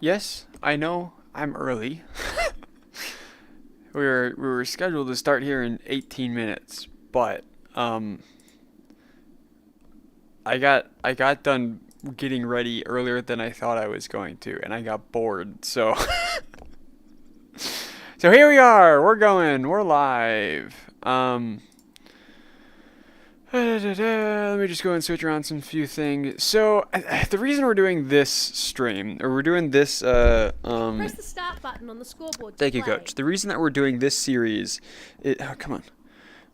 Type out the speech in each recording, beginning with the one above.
Yes, I know I'm early. We were scheduled to start here in 18 minutes, but um I got done getting ready earlier than I thought I was going to, and I got bored. So so here we are. We're going. We're live. Let me just go and switch around some few things. So the reason we're doing this stream, or we're doing this, Press the start button on the scoreboard. thank you, Coach. The reason that we're doing this series, come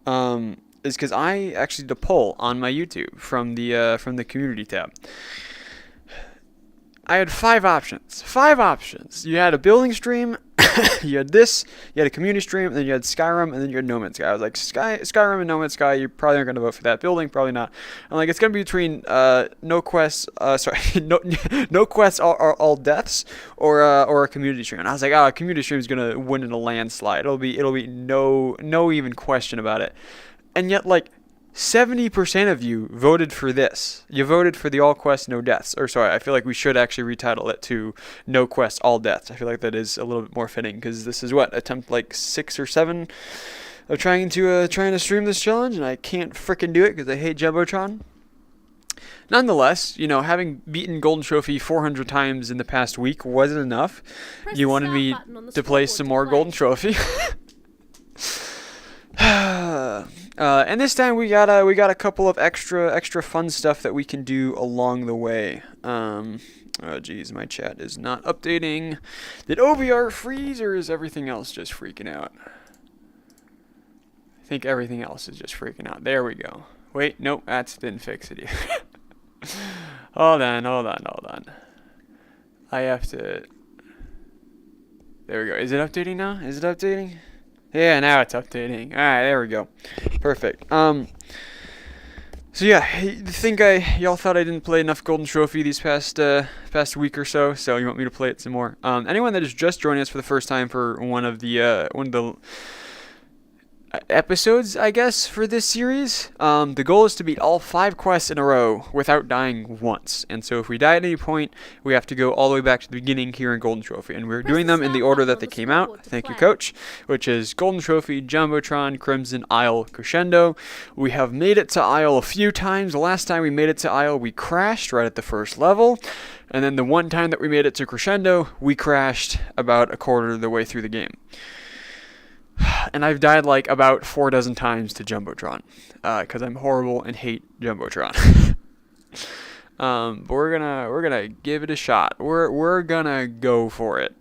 on, is because I actually did a poll on my YouTube from the community tab. I had five options. Five options. You had a building stream, you had this, you had a community stream, and then you had Skyrim, and then you had No Man's Sky. I was like, Skyrim and No Man's Sky, you probably aren't going to vote for that. Building, probably not. I'm like, it's going to be between no quests, no quests are all deaths, or a community stream. And I was like, a community stream is going to win in a landslide. It'll be no even question about it. And yet, like, 70% of you voted for this. You voted for the all quests, no deaths. Or sorry, I feel like we should actually retitle it to no quests, all deaths. I feel like that is a little bit more fitting because this is attempt like 6 or 7 of trying to stream this challenge, and I can't frickin' do it because I hate Jumbotron. Nonetheless, having beaten Golden Trophy 400 times in the past week wasn't enough. You wanted me to play some more Golden Trophy. And this time we got a couple of extra fun stuff that we can do along the way. Oh geez, my chat is not updating. Did OBR freeze, or is everything else just freaking out? I think everything else is just freaking out. There we go. Wait, nope, that didn't fix it either. Hold on. I have to. There we go. Is it updating now? Is it updating? Yeah, now it's updating. Alright, there we go. Perfect. So yeah, I think y'all thought I didn't play enough Golden Trophy these past week or so you want me to play it some more. Anyone that is just joining us for the first time for one of the episodes, I guess, for this series, the goal is to beat all 5 quests in a row without dying once. And so if we die at any point, we have to go all the way back to the beginning here in Golden Trophy. And we're doing them in the order that they came out. Thank you, Coach. Which is Golden Trophy, Jumbotron, Crimson, Isle, Crescendo. We have made it to Isle a few times. The last time we made it to Isle, we crashed right at the first level. And then the one time that we made it to Crescendo, we crashed about a quarter of the way through the game. And I've died like about 4 dozen times to Jumbotron, because I'm horrible and hate Jumbotron. But we're gonna give it a shot. We're gonna go for it.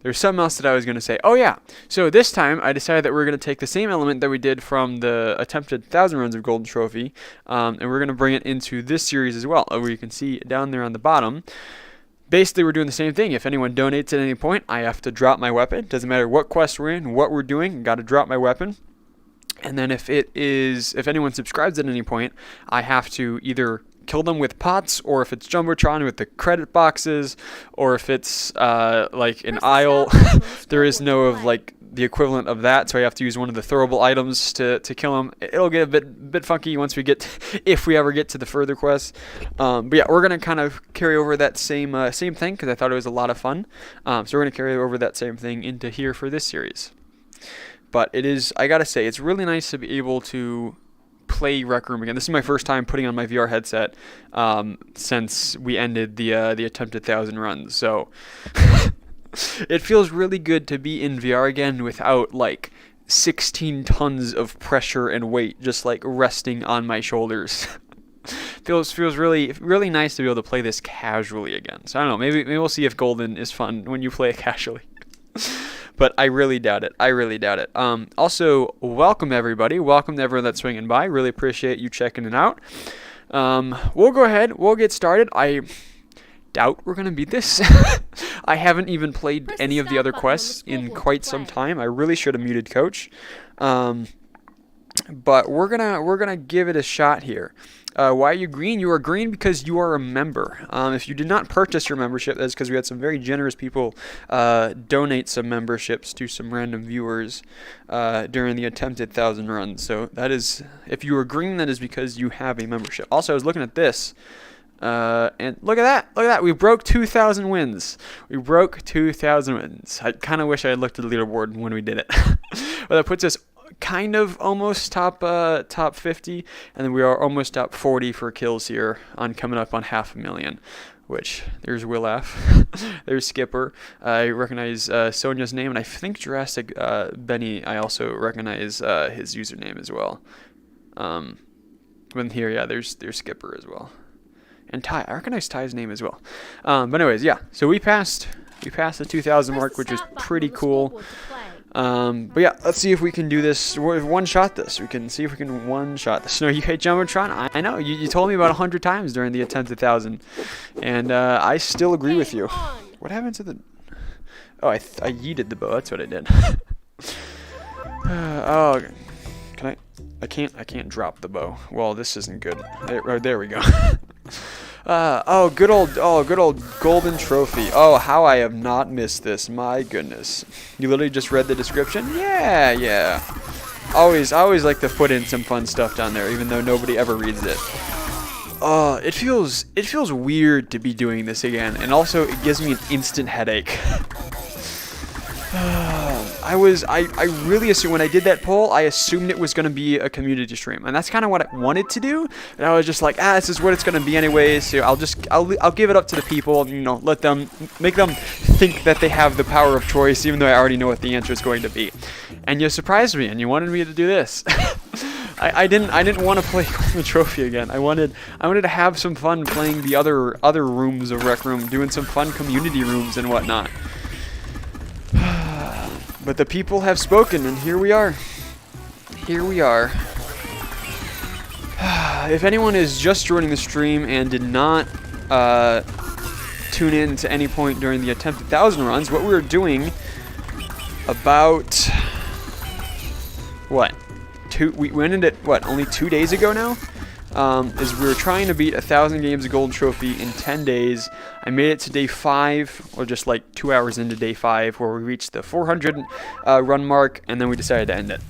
There's something else that I was gonna say. Oh yeah. So this time I decided that we're gonna take the same element that we did from the attempted 1,000 runs of Golden Trophy, and we're gonna bring it into this series as well. Where you can see down there on the bottom. Basically, we're doing the same thing. If anyone donates at any point, I have to drop my weapon. Doesn't matter what quest we're in, what we're doing, got to drop my weapon. And then if anyone subscribes at any point, I have to either kill them with pots, or if it's Jumbotron with the credit boxes, or if it's like an Isle, there is no like the equivalent of that, so I have to use one of the throwable items to kill him. It'll get a bit funky once we get if we ever get to the further quests. But yeah, we're gonna kind of carry over that same thing because I thought it was a lot of fun. So we're gonna carry over that same thing into here for this series. But I gotta say, it's really nice to be able to play Rec Room again. This is my first time putting on my VR headset since we ended the attempted 1,000 runs. So it feels really good to be in VR again without like 16 tons of pressure and weight just like resting on my shoulders. feels really nice to be able to play this casually again. So I don't know, maybe we'll see if Golden is fun when you play it casually. But I really doubt it. Also, welcome everybody. Welcome to everyone that's swinging by. Really appreciate you checking it out. We'll go ahead. We'll get started. I doubt we're going to beat this. I haven't even played any of the other quests in quite some time. I really should have muted Coach. But we're gonna give it a shot here. Why are you green? You are green because you are a member. If you did not purchase your membership, that's because we had some very generous people donate some memberships to some random viewers during the attempted 1,000 runs. So that is, if you are green, that is because you have a membership. Also, I was looking at this. And look at that. Look at that. We broke 2,000 wins. We broke 2,000 wins. I kind of wish I had looked at the leaderboard when we did it. But that puts us kind of almost top 50, and then we are almost top 40 for kills here on coming up on 500,000. Which, there's Willaf, there's Skipper. I recognize Sonia's name, and I think Jurassic Benny, I also recognize his username as well. But here, yeah, there's Skipper as well. And Ty, I recognize Ty's name as well. But anyways, yeah, so we passed the 2,000 mark, which is pretty cool. But yeah, let's see if we can do this, one-shot this. We can see if we can one-shot this. No, you hate Jumbotron? I know, you told me about 100 times during the attempt at 1,000. And I still agree with you. What happened to the... Oh, I yeeted the bow, that's what I did. Oh, can I... I can't drop the bow. Well, this isn't good. There we go. Good old golden trophy. Oh, how I have not missed this. My goodness. You literally just read the description? Yeah. I always like to put in some fun stuff down there, even though nobody ever reads it. It feels weird to be doing this again, and also it gives me an instant headache. I really assumed, when I did that poll, I assumed it was going to be a community stream, and that's kind of what I wanted to do. And I was just like, this is what it's going to be anyways. So I'll give it up to the people, make them think that they have the power of choice, even though I already know what the answer is going to be. And you surprised me, and you wanted me to do this. I didn't want to play Golden Trophy again. I wanted to have some fun playing the other rooms of Rec Room, doing some fun community rooms and whatnot. But the people have spoken, and here we are. If anyone is just joining the stream and did not tune in to any point during the attempted 1,000 runs, what we were doing about we ended it only 2 days ago now. Is we were trying to beat 1,000 games of Golden Trophy in 10 days. I made it to day 5, or just like 2 hours into day 5, where we reached the 400 run mark, and then we decided to end it.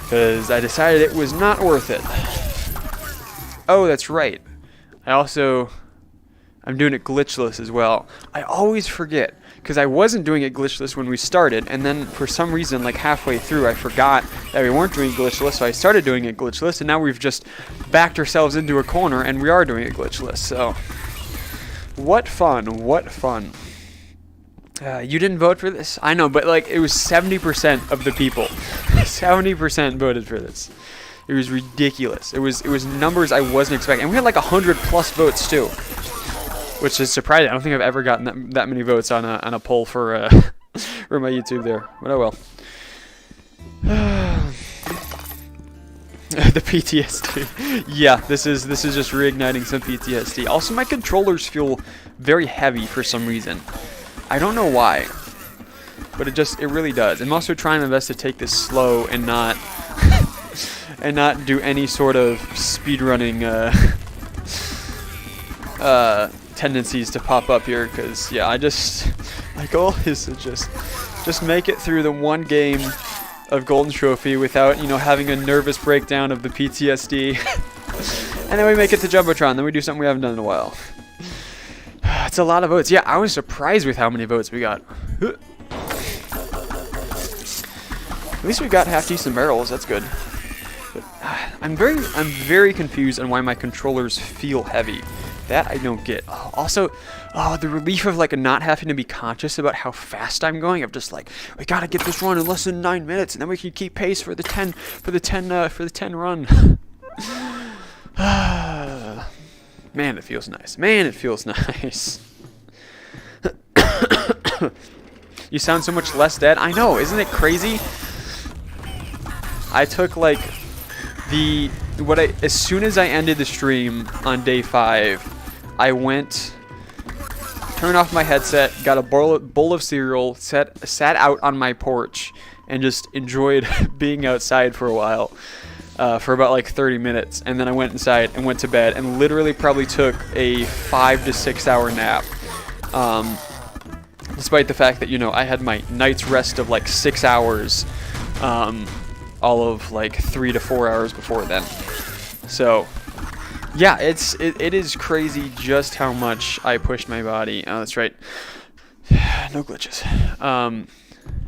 Because I decided it was not worth it. Oh, that's right. I'm doing it glitchless as well. I always forget, because I wasn't doing it glitchless when we started, and then for some reason, like halfway through, I forgot that we weren't doing glitchless, so I started doing it glitchless, and now we've just backed ourselves into a corner, and we are doing it glitchless, so... What fun. You didn't vote for this? I know, but like, it was 70% of the people. 70% voted for this. It was ridiculous. It was numbers I wasn't expecting, and we had like 100+ votes too. Which is surprising. I don't think I've ever gotten that many votes on a poll for for my YouTube there. But oh well. The PTSD. Yeah, this is just reigniting some PTSD. Also, my controllers feel very heavy for some reason. I don't know why, but it really does. I'm also trying my best to take this slow and not do any sort of speedrunning tendencies to pop up here, because yeah, my goal is to just make it through the one game of Golden Trophy without having a nervous breakdown of the PTSD. And then we make it to Jumbotron, then we do something we haven't done in a while. It's a lot of votes. Yeah, I was surprised with how many votes we got. At least we got half decent barrels, that's good. But I'm very confused on why my controllers feel heavy. That I don't get. Also, the relief of like not having to be conscious about how fast I'm going. I'm just like, we gotta get this run in less than 9 minutes, and then we can keep pace for the 10 run. Man, it feels nice. You sound so much less dead. I know, isn't it crazy? I took like as soon as I ended the stream on day 5. I turned off my headset, got a bowl of cereal, sat out on my porch, and just enjoyed being outside for a while, for about like 30 minutes. And then I went inside and went to bed, and literally probably took a 5 to 6 hour nap. Despite the fact that, I had my night's rest of like 6 hours, all of like 3 to 4 hours before then. So... Yeah, it is crazy just how much I pushed my body. Oh, that's right. No glitches.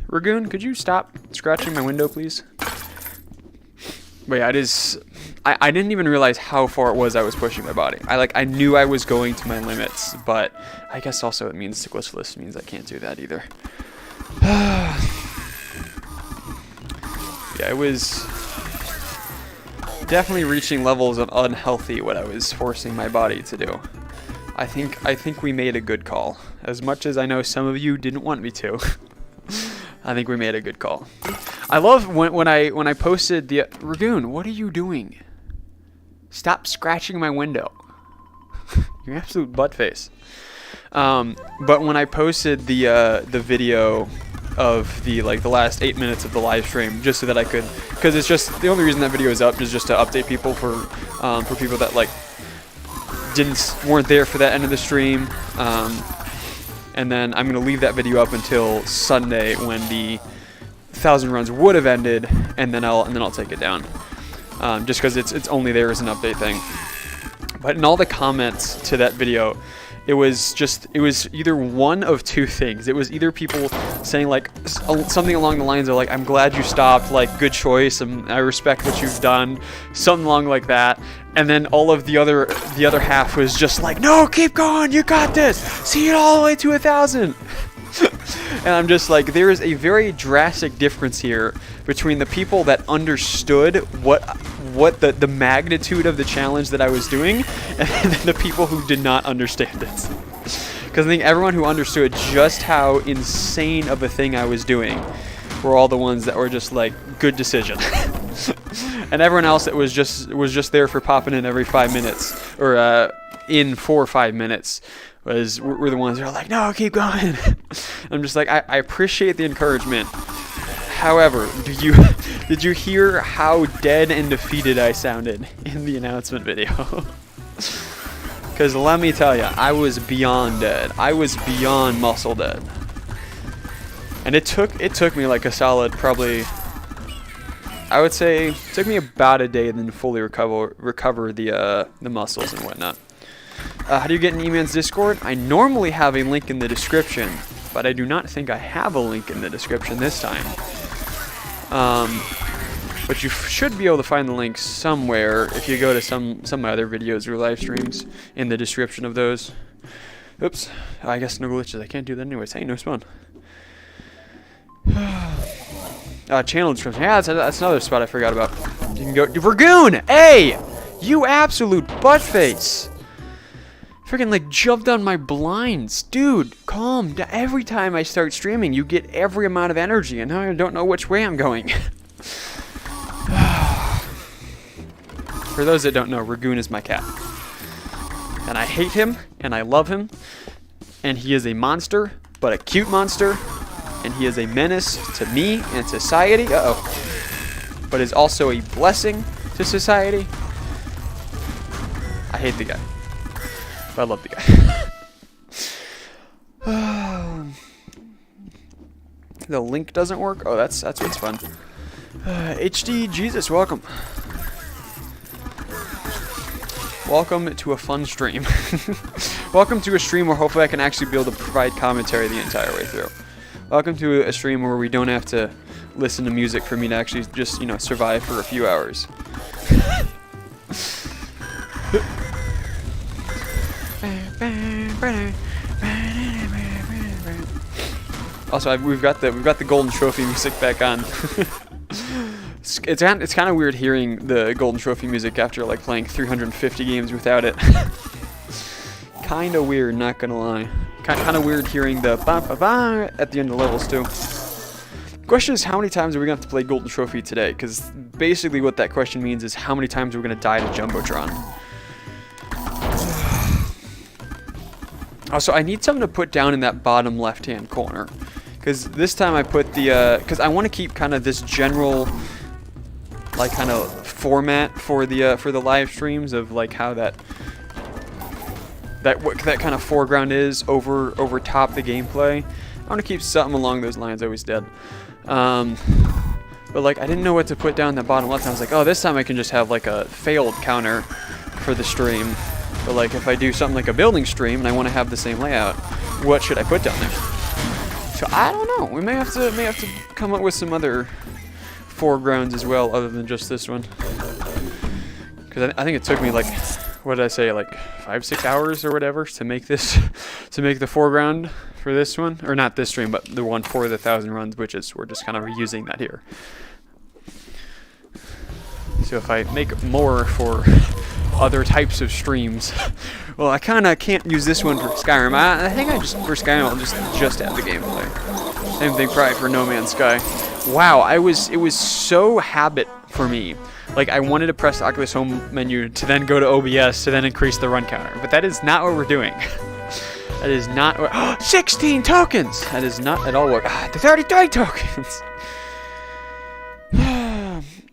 Ragoon, could you stop scratching my window, please? But yeah, it is. I didn't even realize how far it was I was pushing my body. I knew I was going to my limits, but I guess also it means the glitchless means I can't do that either. Yeah, it was definitely reaching levels of unhealthy what I was forcing my body to do. I think we made a good call. As much as I know some of you didn't want me to. I think we made a good call. I love when I posted the Ragoon, what are you doing? Stop scratching my window. You're an absolute butt face. But when I posted the video of the last 8 minutes of the live stream, just so that I could, because it's just the only reason that video is up is just to update people for people that weren't there for that end of the stream. And then I'm gonna leave that video up until Sunday when the 1,000 runs would have ended, and then I'll take it down. Just because it's only there as an update thing. But in all the comments to that video, it was either one of two things. It was either people saying something along the lines of I'm glad you stopped, good choice, and I respect what you've done, something along like that. And then all of the other half was just no, keep going, you got this, see it all the way to 1,000. And I'm just there is a very drastic difference here between the people that understood what the magnitude of the challenge that I was doing, and the people who did not understand it. Because I think everyone who understood just how insane of a thing I was doing were all the ones that were just good decision. And everyone else that was just there for popping in every 5 minutes, or in 4 or 5 minutes, were the ones that are no, keep going. I'm just I appreciate the encouragement. However, did you hear how dead and defeated I sounded in the announcement video? Because let me tell you, I was beyond dead. I was beyond muscle dead. And it took me a solid, probably, I would say, it took me about a day then to fully recover the muscles and whatnot. How do you get in E-Man's Discord? I normally have a link in the description, but I do not think I have a link in the description this time. But you should be able to find the link somewhere if you go to some of my other videos or live streams in the description of those. Oops, I guess no glitches. I can't do that anyways. Hey, no spawn. Channel description. Yeah, that's another spot I forgot about. You can go. Ragoon! Hey! You absolute buttface! Freaking jumped on my blinds. Dude, calm down. Every time I start streaming, you get every amount of energy, and now I don't know which way I'm going. For those that don't know, Ragoon is my cat. And I hate him, and I love him, and he is a monster, but a cute monster, and he is a menace to me and society. But is also a blessing to society. I hate the guy. But I love the guy. The link doesn't work? Oh, that's what's fun. HD Jesus, welcome. Welcome to a fun stream. Welcome to a stream where hopefully I can actually be able to provide commentary the entire way through. Welcome to a stream where we don't have to listen to music for me to actually just, survive for a few hours. Also, we've got the golden trophy music back on. It's kind of weird hearing the golden trophy music after playing 350 games without it. Kind of weird, not gonna lie. Kind of weird hearing the ba ba ba at the end of levels too. The question is, how many times are we gonna have to play golden trophy today? Because basically what that question means is how many times we're gonna die to Jumbotron. Also, I need something to put down in that bottom left-hand corner, because this time I put the because I want to keep kind of this general kind of format for the live streams of how that kind of foreground is over top the gameplay. I want to keep something along those lines. I always did. But I didn't know what to put down in the bottom left. I was oh, this time I can just have a failed counter. for the stream. But like if I do something like a building stream and I want to have the same layout, what should I put down there? So I don't know. We may have to come up with some other foregrounds as well, other than just this one. Because I think it took me like, what did I say, like 5-6 hours or whatever to make this, to make the foreground for this one, or not this stream, but the one for the 1,000 runs, which is we're just kind of reusing that here. So if I make more for other types of streams, well, I kind of can't use this one for Skyrim. I think I just for Skyrim I'll just add the gameplay. Same thing probably for No Man's Sky. Wow, it was so habit for me. Like I wanted to press the Oculus Home menu to then go to OBS to then increase the run counter, but that is not what we're doing. That is not what. 16 tokens. That is not at all what. The 33 tokens.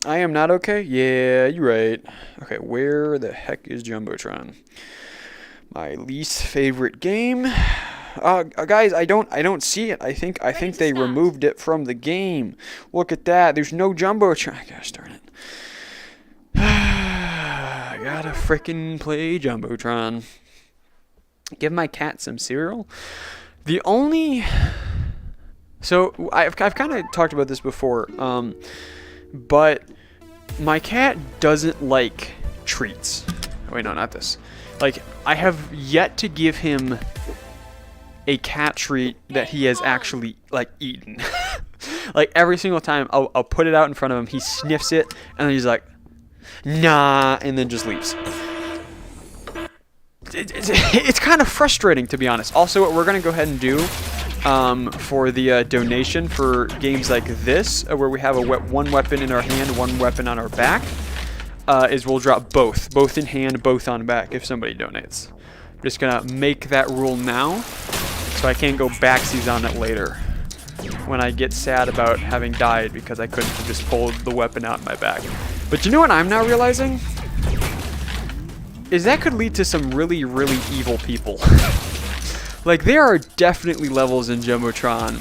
I am not okay? Yeah, you're right. Okay, where the heck is Jumbotron? My least favorite game. Guys, I don't see it. I think they removed it from the game. Look at that. There's no Jumbotron. Gosh darn it. I gotta frickin' play Jumbotron. Give my cat some cereal. The only. So I've kind of talked about this before. But my cat doesn't like treats. Wait, no, not this. Like, I have yet to give him a cat treat that he has actually, like, eaten. Like, every single time I'll put it out in front of him, he sniffs it, and then he's like, nah, and then just leaves. It's kind of frustrating, to be honest. Also, what we're going to go ahead and do for the donation for games like this, where we have one weapon in our hand, one weapon on our back, is we'll drop both in hand, both on back if somebody donates. I'm just gonna make that rule now, so I can't go backsies on it later when I get sad about having died because I couldn't have just pulled the weapon out in my back. But you know what I'm now realizing? Is that could lead to some really, really evil people. Like, there are definitely levels in Jumbotron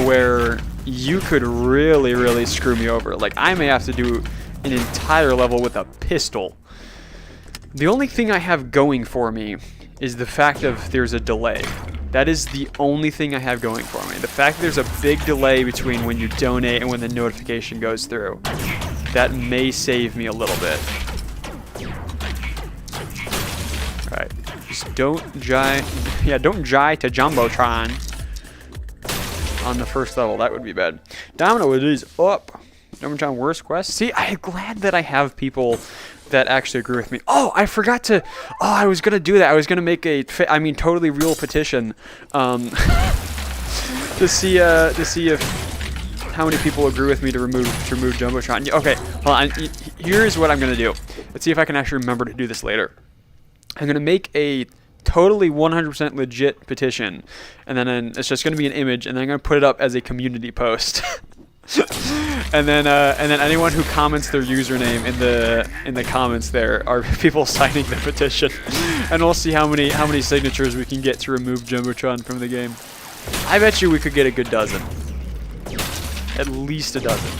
where you could really, really screw me over. Like, I may have to do an entire level with a pistol. The only thing I have going for me is the fact of there's a delay. That is the only thing I have going for me. The fact that there's a big delay between when you donate and when the notification goes through. That may save me a little bit. Alright. Just don't jai to Jumbotron on the first level. That would be bad. Domino, it is up. Jumbotron worst quest. See, I'm glad that I have people that actually agree with me. Oh, I forgot to. Oh, I was gonna do that. I was gonna make a, totally real petition, to see if how many people agree with me to remove Jumbotron. Okay, hold on. Here's what I'm gonna do. Let's see if I can actually remember to do this later. I'm gonna make a totally 100% legit petition, and then it's just gonna be an image, and then I'm gonna put it up as a community post. and then anyone who comments their username in the comments there are people signing the petition, and we'll see how many signatures we can get to remove Jumbotron from the game. I bet you we could get a good dozen, at least a dozen.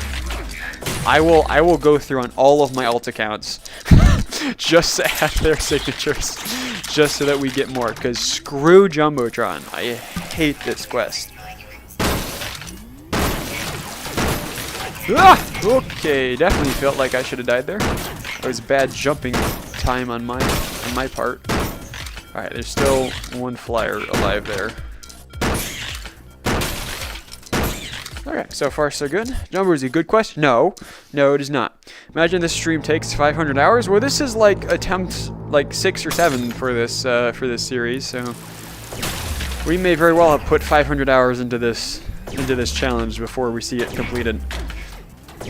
I will go through on all of my alt accounts just to add their signatures, just so that we get more. Cause screw Jumbotron, I hate this quest. Ah! Okay, definitely felt like I should have died there. That was bad jumping time on my part. Alright, there's still one flyer alive there. Okay, so far so good. Jumbo is a good quest? No, it is not. Imagine this stream takes 500 hours. Well, this is like attempt like 6 or 7 for this series, so we may very well have put 500 hours into this challenge before we see it completed.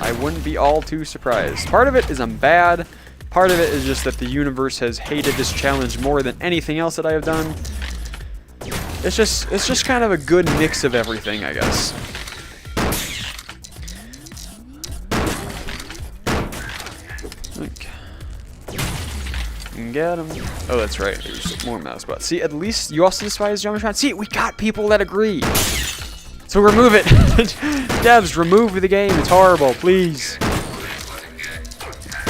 I wouldn't be all too surprised. Part of it is I'm bad. Part of it is just that the universe has hated this challenge more than anything else that I have done. It's just kind of a good mix of everything, I guess. Okay. Get him. Oh, that's right. There's more mouse spots. See, at least you also despise Jumbotron. See, we got people that agree. So remove it. Devs, remove the game. It's horrible, please.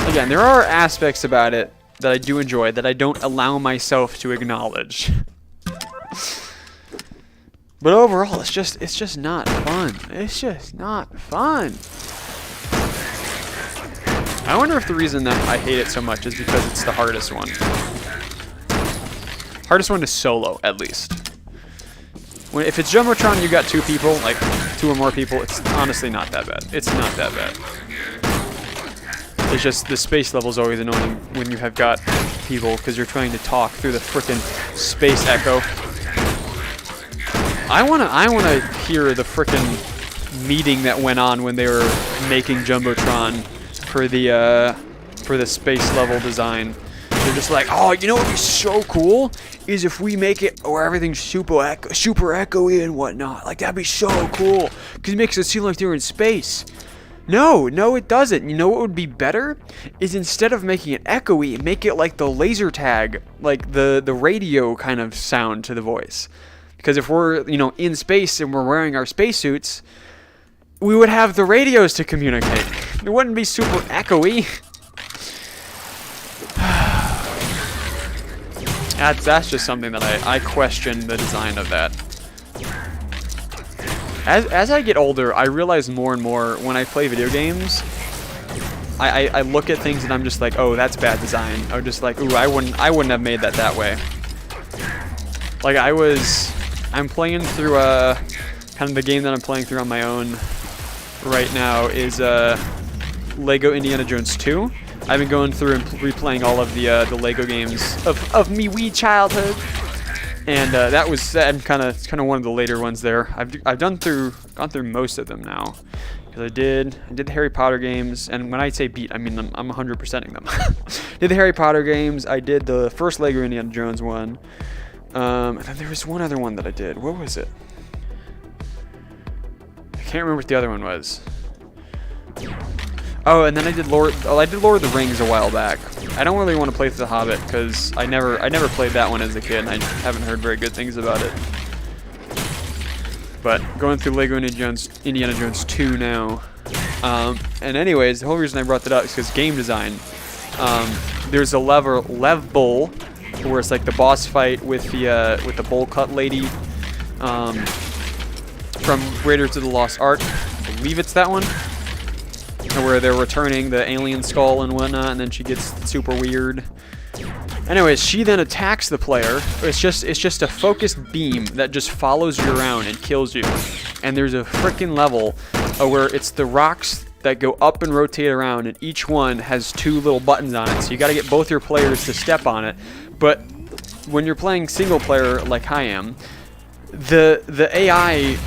Again, there are aspects about it that I do enjoy that I don't allow myself to acknowledge. But overall, it's just not fun. It's just not fun. I wonder if the reason that I hate it so much is because it's the hardest one. Hardest one to solo, at least. If it's Jumbotron, you got 2 people, like 2 or more people, it's honestly not that bad. It's not that bad. It's just the space level's always annoying when you have got people because you're trying to talk through the frickin' space echo. I wanna hear the frickin' meeting that went on when they were making Jumbotron for the space level design. They're just like, oh, you know what would be so cool is if we make it where everything's super echoey and whatnot. Like, that'd be so cool because it makes it seem like they're in space. No, it doesn't. You know what would be better is instead of making it echoey, make it like the laser tag, like the radio kind of sound to the voice. Because if we're, in space and we're wearing our spacesuits, we would have the radios to communicate. It wouldn't be super echoey. That's just something that I question the design of that. As I get older, I realize more and more when I play video games, I look at things and I'm just like, oh, that's bad design. I'm just like, ooh, I wouldn't have made that that way. Like I'm playing through kind of the game that I'm playing through on my own right now is Lego Indiana Jones 2. I've been going through and replaying all of the Lego games of me wee childhood, and I'm kind of one of the later ones there. I've gone through most of them now, because I did the Harry Potter games, and when I say beat, I mean I'm 100%ing them. Did the Harry Potter games. I did the first Lego Indiana Jones one, and then there was one other one that I did. What was it? I can't remember what the other one was. Oh, and then I did Lord of the Rings a while back. I don't really want to play through The Hobbit because I never played that one as a kid, and I haven't heard very good things about it. But going through Lego Indiana Jones 2 now. And anyways, the whole reason I brought that up is because game design. There's a level where it's like the boss fight with the bowl cut lady from Raiders of the Lost Ark. I believe it's that one. Where they're returning the alien skull and whatnot, and then she gets super weird. Anyways, she then attacks the player. It's just a focused beam that just follows you around and kills you. And there's a freaking level where it's the rocks that go up and rotate around, and each one has 2 little buttons on it. So you got to get both your players to step on it. But when you're playing single player like I am, the AI,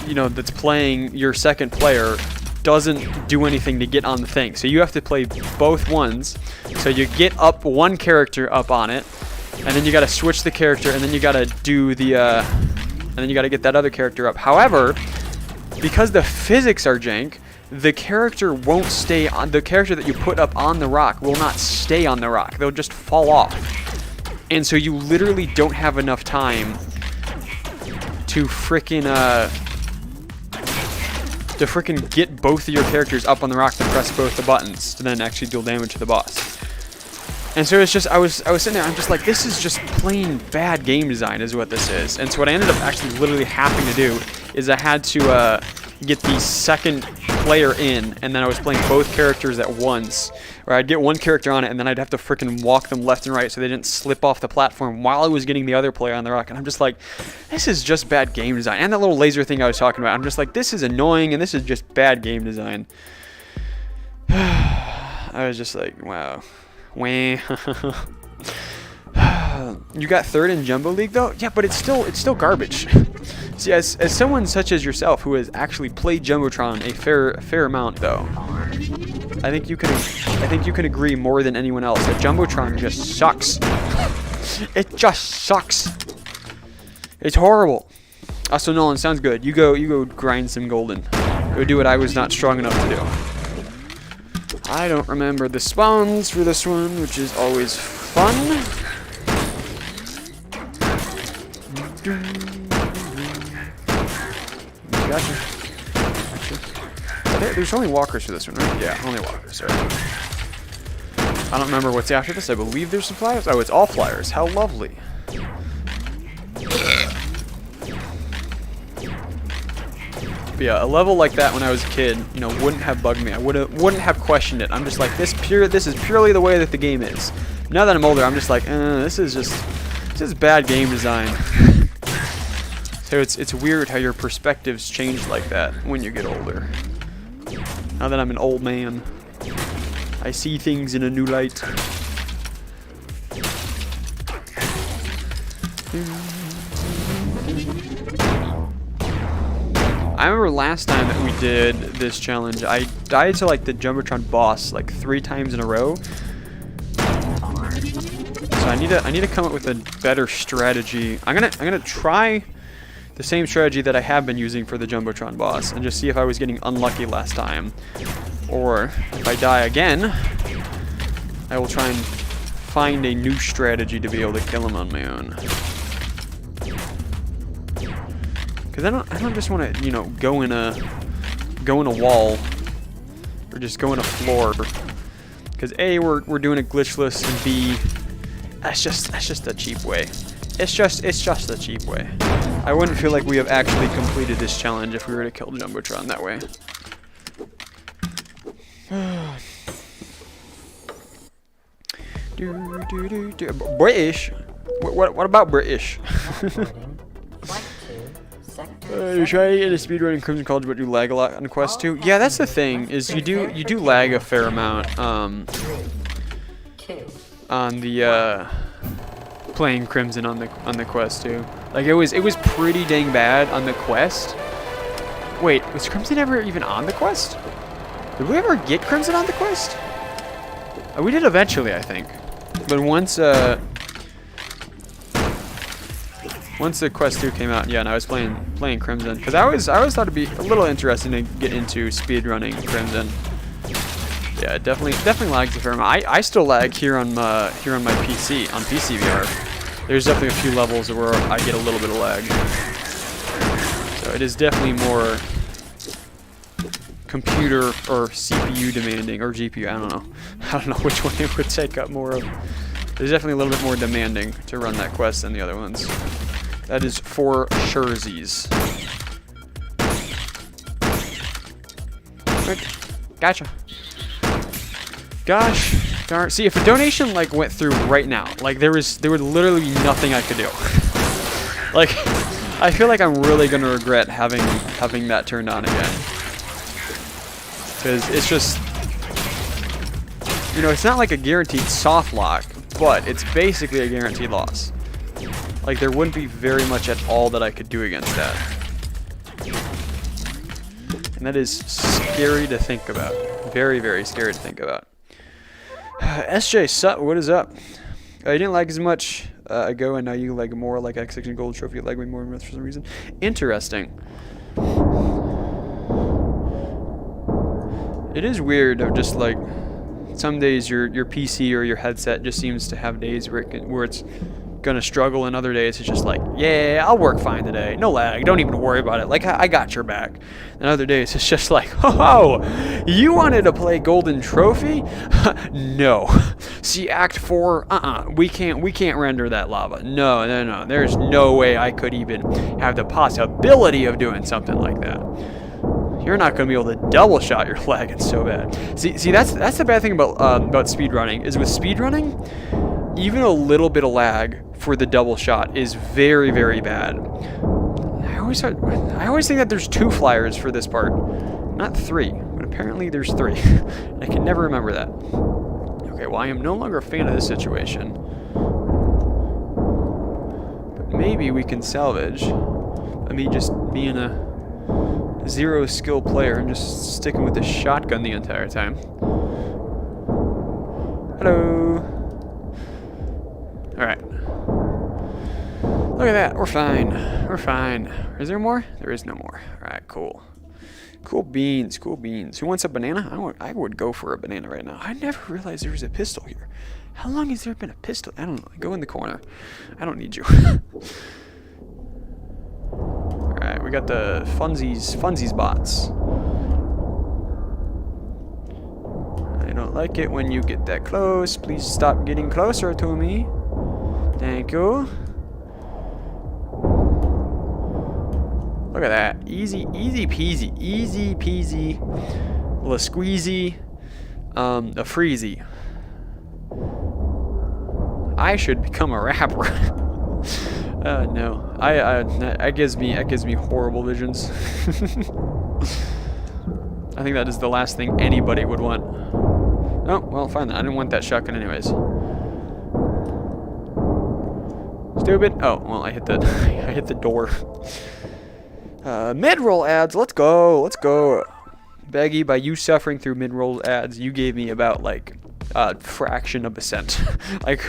that's playing your second player doesn't do anything to get on the thing. So you have to play both ones. So you get up one character up on it, and then you got to switch the character, and then you got to do and then you got to get that other character up. However, because the physics are jank, the character won't stay on. The character that you put up on the rock will not stay on the rock. They'll just fall off. And so you literally don't have enough time to frickin' get both of your characters up on the rock to press both the buttons to then actually deal damage to the boss. And so it's just, I was sitting there, I'm just like, this is just plain bad game design is what this is. And so what I ended up actually literally having to do is I had to get the second player in, and then I was playing both characters at once. Or I'd get one character on it, and then I'd have to freaking walk them left and right so they didn't slip off the platform while I was getting the other player on the rock. And I'm just like, this is just bad game design. And that little laser thing I was talking about, I'm just like, this is annoying, and this is just bad game design. I was just like, wow. Wah. You got third in Jumbo League though? Yeah, but it's still garbage. See, as someone such as yourself who has actually played Jumbotron a fair amount though, I think you can agree more than anyone else that Jumbotron just sucks. It just sucks. It's horrible. So Nolan, sounds good. You go grind some golden. Go do what I was not strong enough to do. I don't remember the spawns for this one, which is always fun. Gotcha. There's only walkers for this one, right? Yeah, only walkers. Sorry. I don't remember what's after this. I believe there's some flyers. Oh, it's all flyers. How lovely. But yeah, a level like that when I was a kid, you know, wouldn't have bugged me. I wouldn't have questioned it. I'm just like, this is purely the way that the game is. Now that I'm older, I'm just like, this is bad game design. So it's weird how your perspectives change like that when you get older. Now that I'm an old man, I see things in a new light. I remember last time that we did this challenge, I died to like the Jumbotron boss like 3 times in a row. So I need to come up with a better strategy. I'm gonna try the same strategy that I have been using for the Jumbotron boss and just see if I was getting unlucky last time. Or if I die again, I will try and find a new strategy to be able to kill him on my own. Cause I don't just want to, you know, go in a wall or just go in a floor. Cause A, we're doing it glitchless, and B, that's just a cheap way. It's just a cheap way. I wouldn't feel like we have actually completed this challenge if we were to kill Jumbotron that way. British? What about British? You try to get a speedrunning Crimson College, but you lag a lot on Quest 2. Yeah, that's the thing, is you do lag a fair amount on the playing Crimson on the Quest 2. Like it was pretty dang bad on the Quest. Wait, was Crimson ever even on the Quest? Did we ever get Crimson on the Quest? We did eventually, I think. But once the Quest 2 came out, yeah, and I was playing Crimson, because I always thought it'd be a little interesting to get into speedrunning Crimson. Yeah, it definitely lags a fair amount. I still lag here on my PC on PC VR. There's definitely a few levels where I get a little bit of lag. So it is definitely more computer or CPU demanding, or GPU. I don't know which one it would take up more of. There's definitely a little bit more demanding to run that quest than the other ones. That is for surezies. Gotcha. Gosh darn. See, if a donation like went through right now, like there would literally be nothing I could do. Like, I feel like I'm really gonna regret having that turned on again. Because it's just, you know, it's not like a guaranteed soft lock, but it's basically a guaranteed loss. Like, there wouldn't be very much at all that I could do against that. And that is scary to think about. Very, very scary to think about. SJ, sup? What is up? You didn't lag as much ago, and now you lag more like X6 and Gold Trophy. You lag way more for some reason. Interesting. It is weird of just like, some days your PC or your headset just seems to have days where it's gonna struggle, and other days it's just like, yeah, I'll work fine today, no lag, don't even worry about it, like I got your back. And other days it's just like, oh, you wanted to play Golden Trophy? No. See, Act 4, we can't render that lava. No, there's no way I could even have the possibility of doing something like that. You're not going to be able to double shot, you're lagging so bad. See, that's the bad thing about speedrunning, is with speedrunning, even a little bit of lag for the double shot is very, very bad. I always think that there's 2 flyers for this part, not 3, but apparently there's 3. I can never remember that. Okay, well, I am no longer a fan of this situation. But maybe we can salvage by me just being a 0 skill player and just sticking with the shotgun the entire time. Hello. Alright. Look at that. We're fine. We're fine. Is there more? There is no more. Alright, cool. Cool beans. Cool beans. Who wants a banana? I would go for a banana right now. I never realized there was a pistol here. How long has there been a pistol? I don't know. Go in the corner. I don't need you. Alright, we got the funsies bots. don't like it when you get that close. Please stop getting closer to me. Thank you. Look at that. Easy, easy peasy. Easy peasy. La squeezy. A freezy. I should become a rapper. No. That gives me horrible visions. I think that is the last thing anybody would want. Oh, well, fine then. I didn't want that shotgun anyways. Stupid. Oh, well, I hit the door. Mid-roll ads. Let's go. Let's go. Baggy, by you suffering through mid-roll ads, you gave me about like a fraction of a cent. Like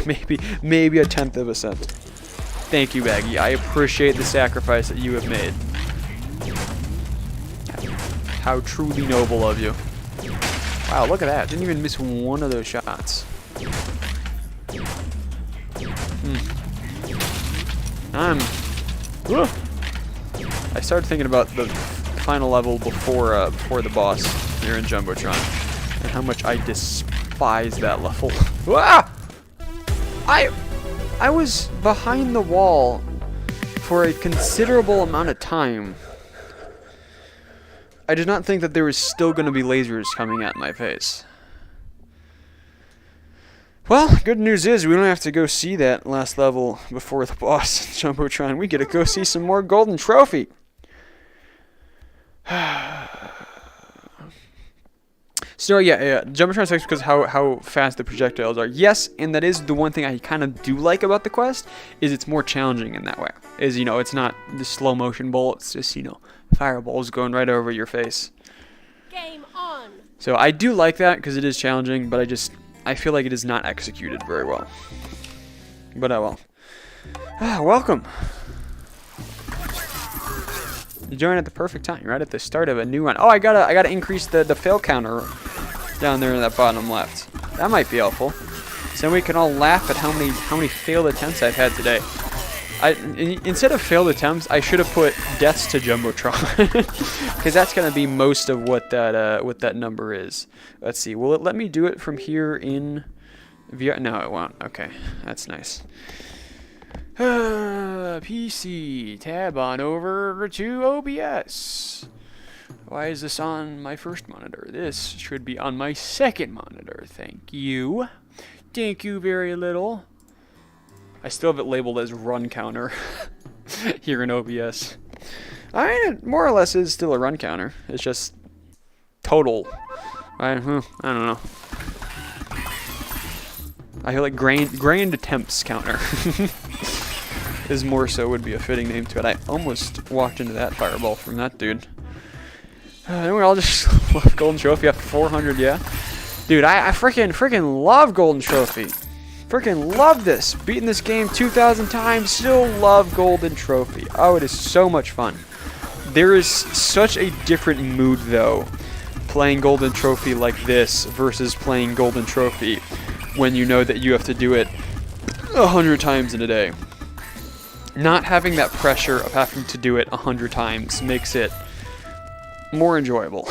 maybe a tenth of a cent. Thank you, Baggy. I appreciate the sacrifice that you have made. How truly noble of you. Wow, look at that. Didn't even miss one of those shots. I started thinking about the final level before the boss here in Jumbotron, and how much I despise that level. Ah! I was behind the wall for a considerable amount of time. I did not think that there was still going to be lasers coming at my face. Well, good news is we don't have to go see that last level before the boss in Jumbotron. We get to go see some more golden trophy. So yeah, Jumbotron sucks because how fast the projectiles are. Yes, and that is the one thing I kind of do like about the quest, is it's more challenging in that way. Is, you know, it's not the slow motion bullets, just, you know, fireballs going right over your face. Game on. So I do like that because it is challenging, but I feel like it is not executed very well. But oh well. Welcome. You joined at the perfect time, right at the start of a new one. Oh, I gotta increase the fail counter down there in that bottom left. That might be helpful. So we can all laugh at how many failed attempts I've had today. Instead of failed attempts, I should have put deaths to Jumbotron, because that's gonna be most of what that number is. Let's see. Will it let me do it from here in VR? No, it won't. Okay, that's nice. PC, tab on over to OBS. Why is this on my first monitor? This should be on my second monitor. Thank you. Thank you very little. I still have it labeled as run counter here in OBS. I mean, it more or less is still a run counter. It's just total. I don't know. I feel like grand attempts counter is more so would be a fitting name to it. I almost walked into that fireball from that dude. Anyway, I'll just love golden trophy after 400. Yeah, dude, I freaking love golden trophy. Freaking love this. Beating this game 2,000 times, still love golden trophy. Oh, it is so much fun. There is such a different mood though, playing golden trophy like this versus playing golden trophy when you know that you have to do it 100 times in a day. Not having that pressure of having to do it 100 times makes it more enjoyable.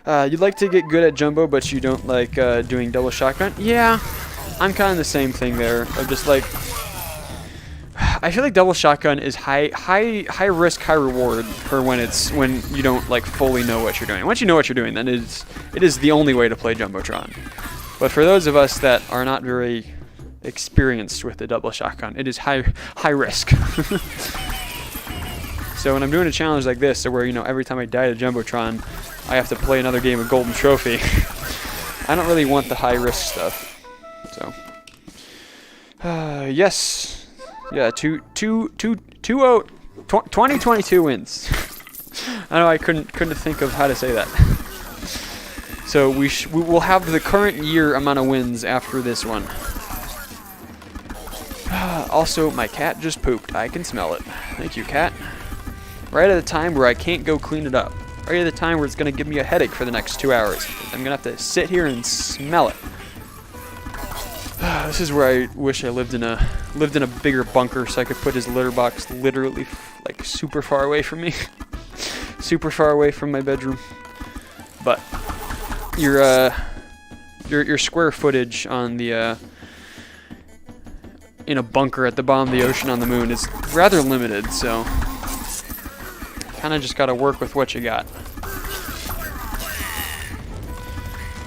You'd like to get good at Jumbo, but you don't like doing double shotgun? Yeah, I'm kind of the same thing there. I'm just like, I feel like double shotgun is high risk, high reward for when you don't like fully know what you're doing. Once you know what you're doing, then it is the only way to play Jumbotron. But for those of us that are not very experienced with the double shotgun, it is high risk. So when I'm doing a challenge like this, where, you know, every time I die to Jumbotron, I have to play another game of golden trophy, I don't really want the high risk stuff. So yes, yeah, 2022 wins. I know I couldn't think of how to say that. So we will have the current year amount of wins after this one. Also, my cat just pooped. I can smell it. Thank you, cat. Right at the time where I can't go clean it up. Right at the time where it's going to give me a headache for the next 2 hours. I'm going to have to sit here and smell it. This is where I wish I lived in a bigger bunker so I could put his litter box literally like super far away from me. Super far away from my bedroom. But your square footage on the in a bunker at the bottom of the ocean on the moon is rather limited, so kind of just got to work with what you got.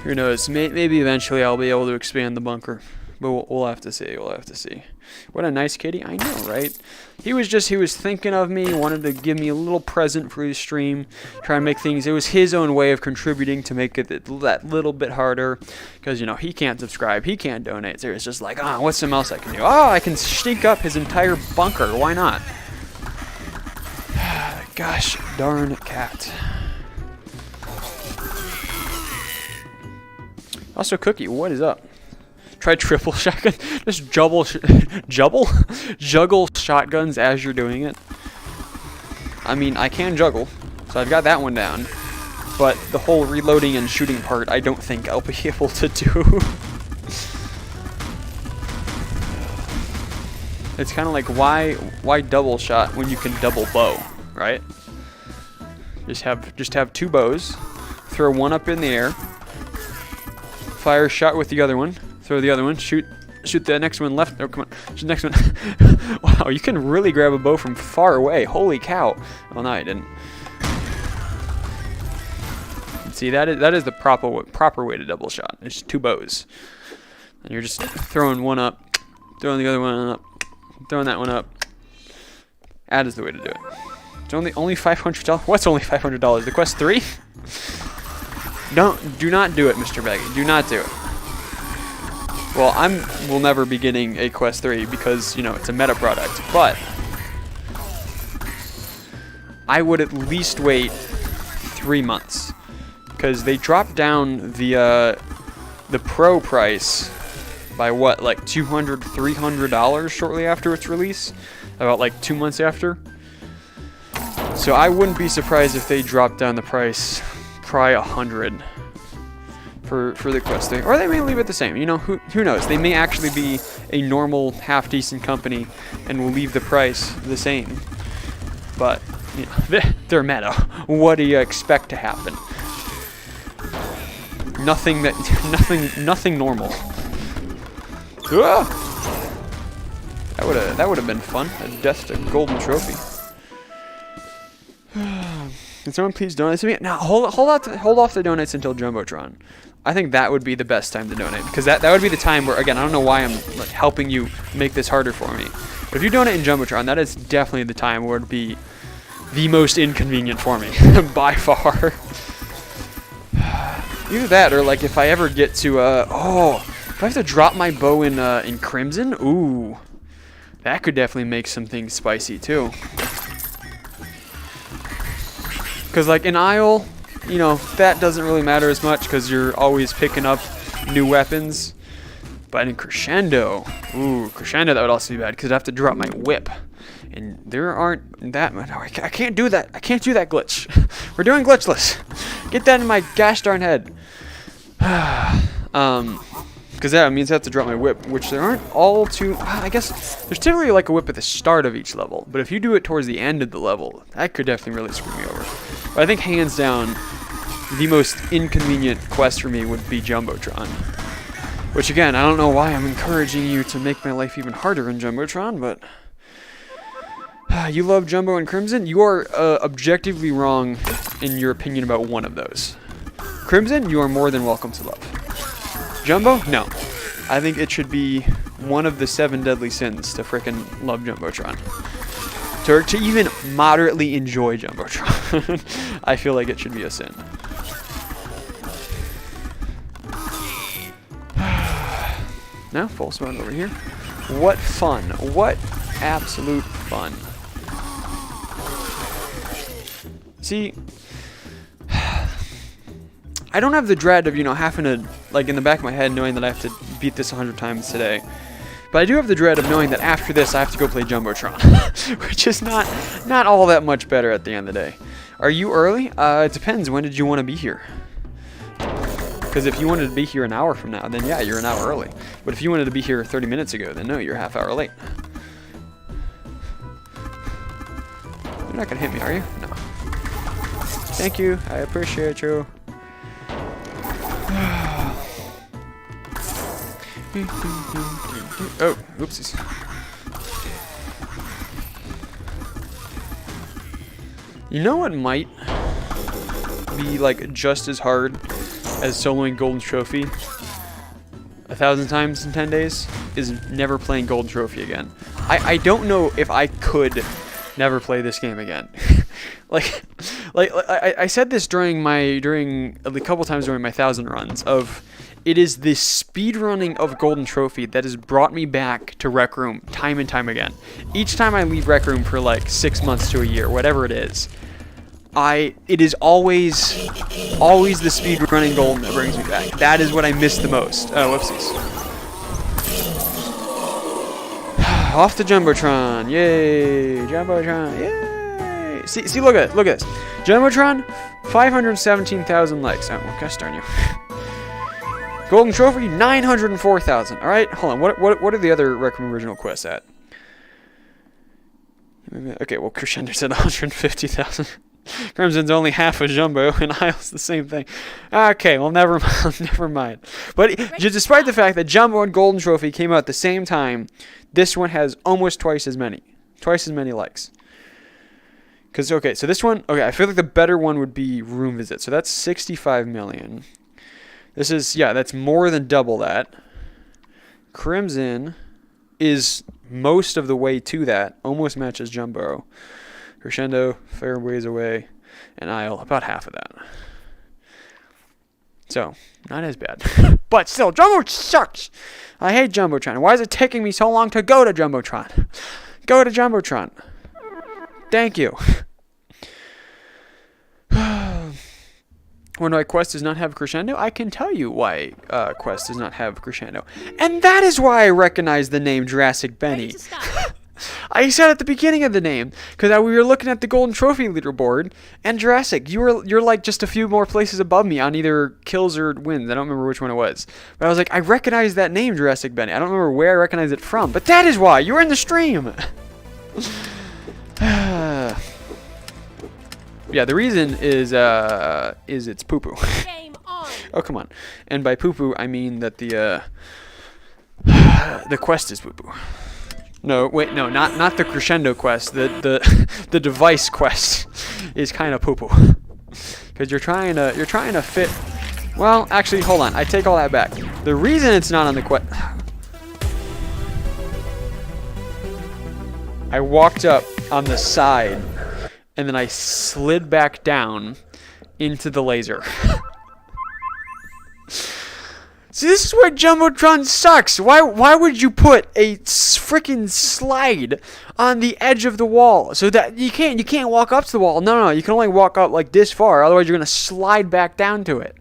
Who knows? Maybe eventually I'll be able to expand the bunker, but we'll have to see. We'll have to see. What a nice kitty. I know, right? He was thinking of me, wanted to give me a little present for his stream, try and make things. It was his own way of contributing to make it that little bit harder, because you know he can't subscribe, he can't donate. So it's just like, what's something else I can do? Oh, I can stink up his entire bunker. Why not? Gosh darn cat. Also, Cookie, what is up? Try triple shotgun. Just juggle shotguns as you're doing it. I mean, I can juggle, so I've got that one down. But the whole reloading and shooting part, I don't think I'll be able to do. It's kind of like, why double shot when you can double bow, right? Just have two bows, throw one up in the air, fire a shot with the other one, throw the other one, shoot the next one left. Oh, come on, shoot the next one. Wow, you can really grab a bow from far away. Holy cow! Well, no, I didn't. See, that is the proper way to double shot. It's two bows, and you're just throwing one up, throwing the other one up, throwing that one up. That is the way to do it. It's only $500. What's only $500? The Quest 3? Do not do it, Mr. Baggy. Do not do it. Well, will never be getting a Quest 3 because, you know, it's a meta product, but I would at least wait 3 months because they dropped down the Pro price by what, like $200, $300 shortly after its release, about like 2 months after. So I wouldn't be surprised if they dropped down the price probably $100 for the Quest 3, or they may leave it the same. You know, who knows? They may actually be a normal, half-decent company and will leave the price the same. But you know, they're meta. What do you expect to happen? Nothing normal. Ah! That would have been fun. A death to golden trophy. Can someone please donate to me? Now hold off the donates until Jumbotron. I think that would be the best time to donate, because that would be the time where, again, I don't know why I'm like helping you make this harder for me. But if you donate in Jumbotron, that is definitely the time where it'd be the most inconvenient for me by far. Either that, or like if I ever get to if I have to drop my bow in Crimson, ooh, that could definitely make some things spicy too. Because like in Isle, you know, that doesn't really matter as much because you're always picking up new weapons. But in Crescendo, that would also be bad because I'd have to drop my whip. And there aren't that much. I can't do that. I can't do that glitch. We're doing glitchless. Get that in my gosh darn head. Because that means I have to drop my whip, which there aren't all too... I guess there's typically like a whip at the start of each level. But if you do it towards the end of the level, that could definitely really screw me over. But I think hands down, the most inconvenient quest for me would be Jumbotron. Which again, I don't know why I'm encouraging you to make my life even harder in Jumbotron, but... you love Jumbo and Crimson? You are objectively wrong in your opinion about one of those. Crimson, you are more than welcome to love. Jumbo? No. I think it should be one of the 7 deadly sins to frickin' love Jumbotron. To even moderately enjoy Jumbotron. I feel like it should be a sin. Now, full spawn over here. What fun. What absolute fun. See, I don't have the dread of, you know, having to, like, in the back of my head, knowing that I have to beat this 100 times today. But I do have the dread of knowing that after this, I have to go play Jumbotron, which is not all that much better at the end of the day. Are you early? It depends. When did you want to be here? Because if you wanted to be here an hour from now, then yeah, you're an hour early. But if you wanted to be here 30 minutes ago, then no, you're a half hour late. You're not going to hit me, are you? No. Thank you. I appreciate you. Oh, oopsies. You know what might be like just as hard as soloing Golden Trophy 1,000 times in 10 days is never playing Golden Trophy again. I don't know if I could never play this game again. like I said this during a couple times during my 1,000 runs of it is the speed running of Golden Trophy that has brought me back to Rec Room time and time again. Each time I leave Rec Room for like 6 months to a year, whatever it is, it is always the speed running Golden that brings me back. That is what I miss the most. Oh, whoopsies. Off the Jumbotron. Yay. Jumbotron. Yay. See, look at this. Jumbotron, 517,000 likes. Oh, gosh darn you. Golden Trophy, 904,000. All right, hold on. What are the other Rec Room original quests at? Okay, well, Crescendo's at 150,000. Crimson's only half a Jumbo, and Isle's the same thing. Okay, well, never mind. But despite the fact that Jumbo and Golden Trophy came out at the same time, this one has almost twice as many likes. So this one, I feel like the better one would be Room Visit. So that's 65 million. This is, that's more than double that. Crimson is most of the way to that, almost matches Jumbo. Crescendo, fair ways away, and Isle, about half of that. So, not as bad. But still, Jumbo sucks! I hate Jumbotron. Why is it taking me so long to go to Jumbotron? Go to Jumbotron. Thank you. Why Quest does not have Crescendo? I can tell you why Quest does not have Crescendo. And that is why I recognize the name Jurassic Benny. I said at the beginning of the name, because we were looking at the Golden Trophy leaderboard, and Jurassic, you're like just a few more places above me on either kills or wins. I don't remember which one it was. But I was like, I recognize that name, Jurassic Benny. I don't remember where I recognize it from, but that is why. You were in the stream. Yeah, the reason is it's poo-poo. Game on. Oh, come on. And by poo-poo, I mean that the quest is poo-poo. No, wait, no, not the Crescendo quest. The device quest is kind of poo-poo. Because you're trying to fit. Well, actually, hold on. I take all that back. The reason it's not on the quest. I walked up on the side, and then I slid back down into the laser. See, this is where Jumbotron sucks. Why would you put a freaking slide on the edge of the wall so that you can't walk up to the wall? No, you can only walk up like this far. Otherwise, you're gonna slide back down to it.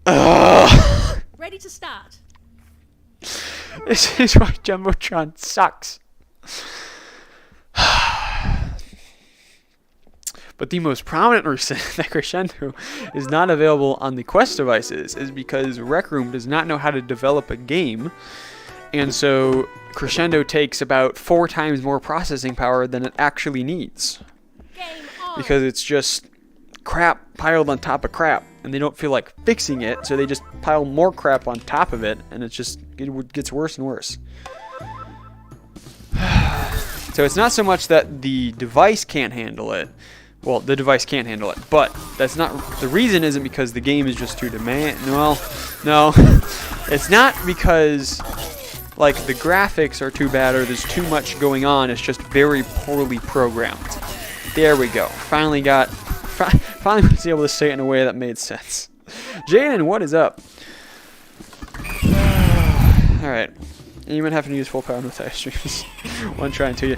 Ugh. Ready to start. This is why Jumbotron sucks. But the most prominent reason that Crescendo is not available on the Quest devices is because Rec Room does not know how to develop a game, and so Crescendo takes about 4 times more processing power than it actually needs. Game on. Because it's just crap piled on top of crap, and they don't feel like fixing it, so they just pile more crap on top of it, and it gets worse and worse. So it's not so much that the device can't handle it. Well, the device can't handle it, but that's not the reason. Isn't because the game is just too demanding. Well, no, it's not because like the graphics are too bad or there's too much going on. It's just very poorly programmed. There we go. Finally was able to say it in a way that made sense. Jaden, what is up? All right. You might have to use full power with our streams. One try and two.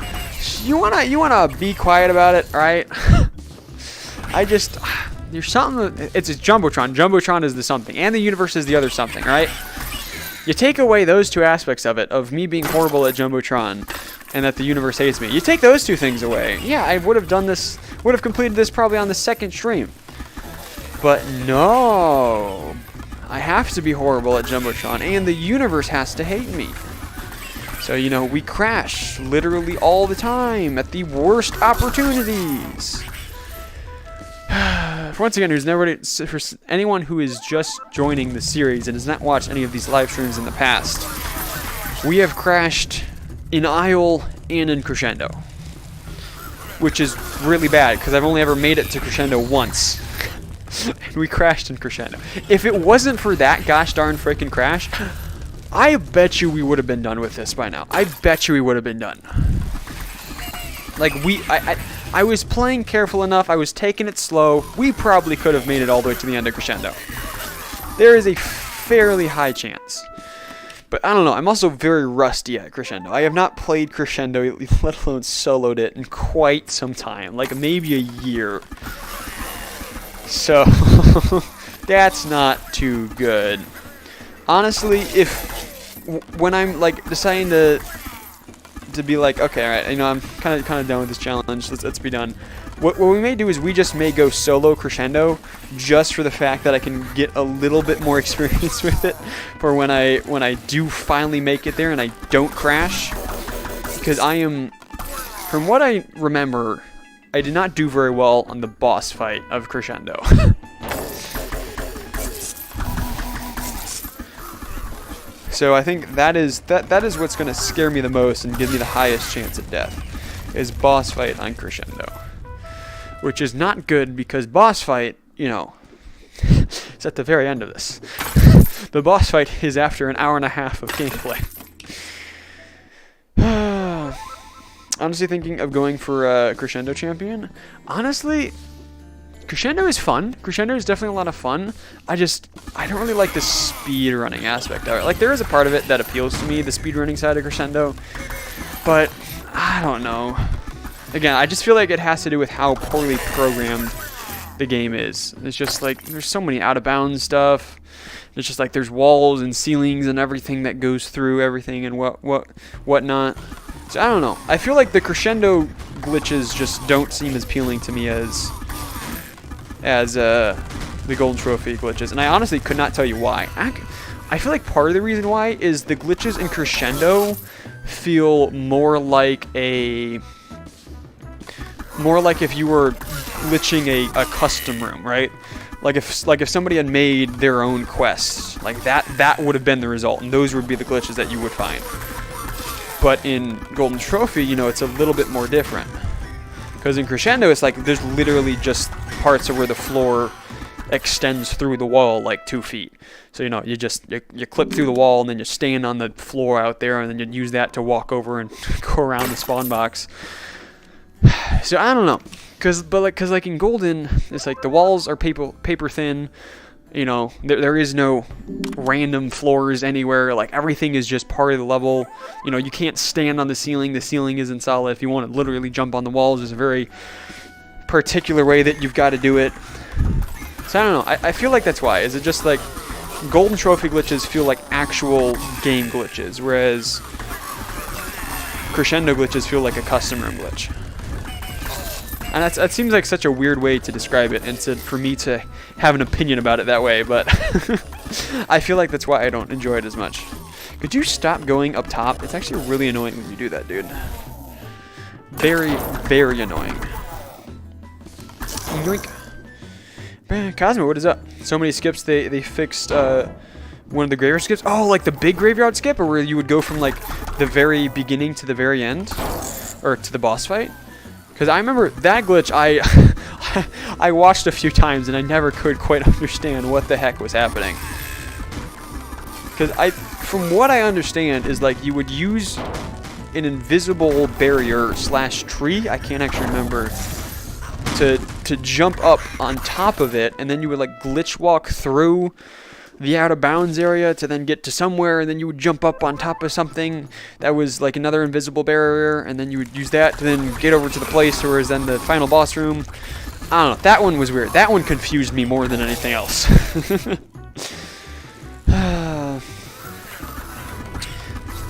You wanna be quiet about it, all right? There's something. It's a Jumbotron. Jumbotron is the something, and the universe is the other something, all right? You take away those two aspects of it, of me being horrible at Jumbotron, and that the universe hates me. You take those two things away. Yeah, I would have completed this probably on the second stream. But no, I have to be horrible at Jumbotron, and the universe has to hate me. So, we crash literally all the time at the worst opportunities. once again, for anyone who is just joining the series and has not watched any of these live streams in the past, we have crashed in Isle and in Crescendo, which is really bad because I've only ever made it to Crescendo once. And we crashed in Crescendo. If it wasn't for that gosh darn freaking crash, I bet you we would have been done with this by now. I bet you we would have been done. Like, I was playing careful enough. I was taking it slow. We probably could have made it all the way to the end of Crescendo. There is a fairly high chance. But I don't know. I'm also very rusty at Crescendo. I have not played Crescendo, let alone soloed it, in quite some time. Like, maybe a year. So, that's not too good. Honestly, when I'm like deciding to be like, okay, all right, you know, I'm kind of done with this challenge. Let's be done. What we may do is we just may go solo Crescendo, just for the fact that I can get a little bit more experience with it, for when I do finally make it there and I don't crash, because from what I remember, I did not do very well on the boss fight of Crescendo. So I think that is what's going to scare me the most and give me the highest chance of death, is boss fight on Crescendo. Which is not good because boss fight, you know, is at the very end of this. The boss fight is after an hour and a half of gameplay. Honestly thinking of going for Crescendo champion. Honestly, Crescendo is fun. Crescendo is definitely a lot of fun. I don't really like the speed running aspect of it. Like, there is a part of it that appeals to me, the speed running side of Crescendo, but I don't know. Again, I just feel like it has to do with how poorly programmed the game is. It's just like, there's so many out of bounds stuff. It's just like there's walls and ceilings and everything that goes through everything and whatnot. So I don't know. I feel like the Crescendo glitches just don't seem as appealing to me as the Golden Trophy glitches, and I honestly could not tell you why. I feel like part of the reason why is the glitches in Crescendo feel more like if you were glitching a custom room, right? Like if somebody had made their own quests, like that would have been the result, and those would be the glitches that you would find. But in Golden Trophy, you know, it's a little bit more different. Because in Crescendo, it's like there's literally just parts of where the floor extends through the wall like 2 feet. So, you know, you clip through the wall and then you stand on the floor out there and then you use that to walk over and go around the spawn box. So I don't know. Cause like in Golden, it's like the walls are paper thin. You know, there is no random floors anywhere. Like, everything is just part of the level. You know, you can't stand on the ceiling. The ceiling isn't solid. If you want to literally jump on the walls, there's a very particular way that you've got to do it. So I don't know. I feel like that's why. Is it just like Golden Trophy glitches feel like actual game glitches, whereas Crescendo glitches feel like a custom room glitch. And that seems like such a weird way to describe it, and for me to have an opinion about it that way, but I feel like that's why I don't enjoy it as much. Could you stop going up top? It's actually really annoying when you do that, dude. Very, very annoying. Yoink. Cosmo, what is up? So many skips, they fixed one of the graveyard skips. Oh, like the big graveyard skip, or where you would go from like the very beginning to the very end? Or to the boss fight? Because I remember that glitch, I watched a few times and I never could quite understand what the heck was happening. Because from what I understand, is like you would use an invisible barrier / tree, I can't actually remember, to jump up on top of it, and then you would like glitch walk through the out of bounds area to then get to somewhere, and then you would jump up on top of something that was like another invisible barrier, and then you would use that to then get over to the place where is then the final boss room. I don't know. That one was weird. That one confused me more than anything else.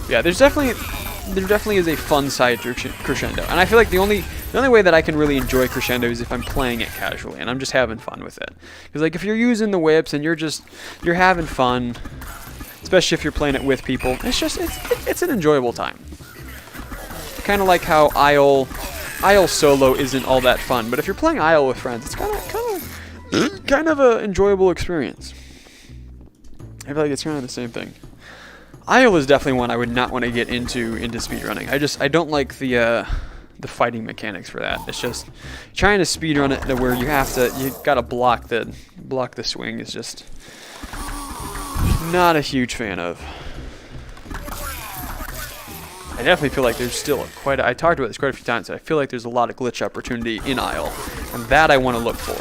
Yeah, there definitely is a fun side to Crescendo, and I feel like the only way that I can really enjoy Crescendo is if I'm playing it casually and I'm just having fun with it. Because like if you're using the whips and you're having fun, especially if you're playing it with people, it's an enjoyable time. Kind of like how Isle solo isn't all that fun, but if you're playing Isle with friends, it's kind of kind of a enjoyable experience. I feel like it's kind of the same thing. Isle is definitely one I would not want to get into speedrunning. I don't like the fighting mechanics for that. It's just trying to speedrun it to where you gotta block the swing is just not a huge fan of. I definitely feel like there's still I talked about this quite a few times. I feel like there's a lot of glitch opportunity in Isle, and that I want to look for.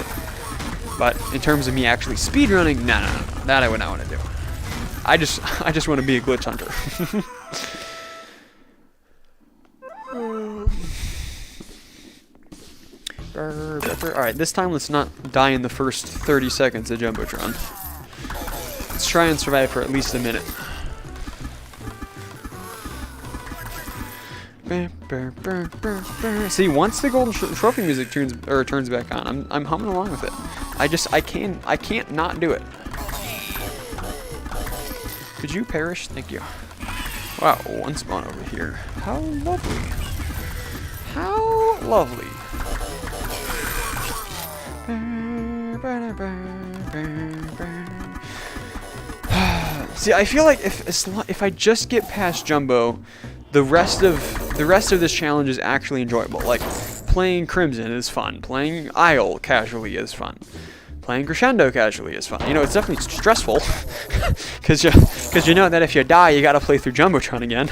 But in terms of me actually speedrunning, no, that I would not want to do. I just want to be a glitch hunter. Alright, this time let's not die in the first 30 seconds of Jumbotron. Let's try and survive for at least a minute. See, once the golden trophy music turns back on, I'm humming along with it. I can't not do it. Could you perish? Thank you. Wow, one spawn over here. How lovely. How lovely. See, I feel like if I just get past Jumbo, the rest of this challenge is actually enjoyable. Like, playing Crimson is fun. Playing Isle casually is fun. Playing Crescendo casually is fun. You know, it's definitely stressful, because you know that if you die, you gotta play through Jumbotron again.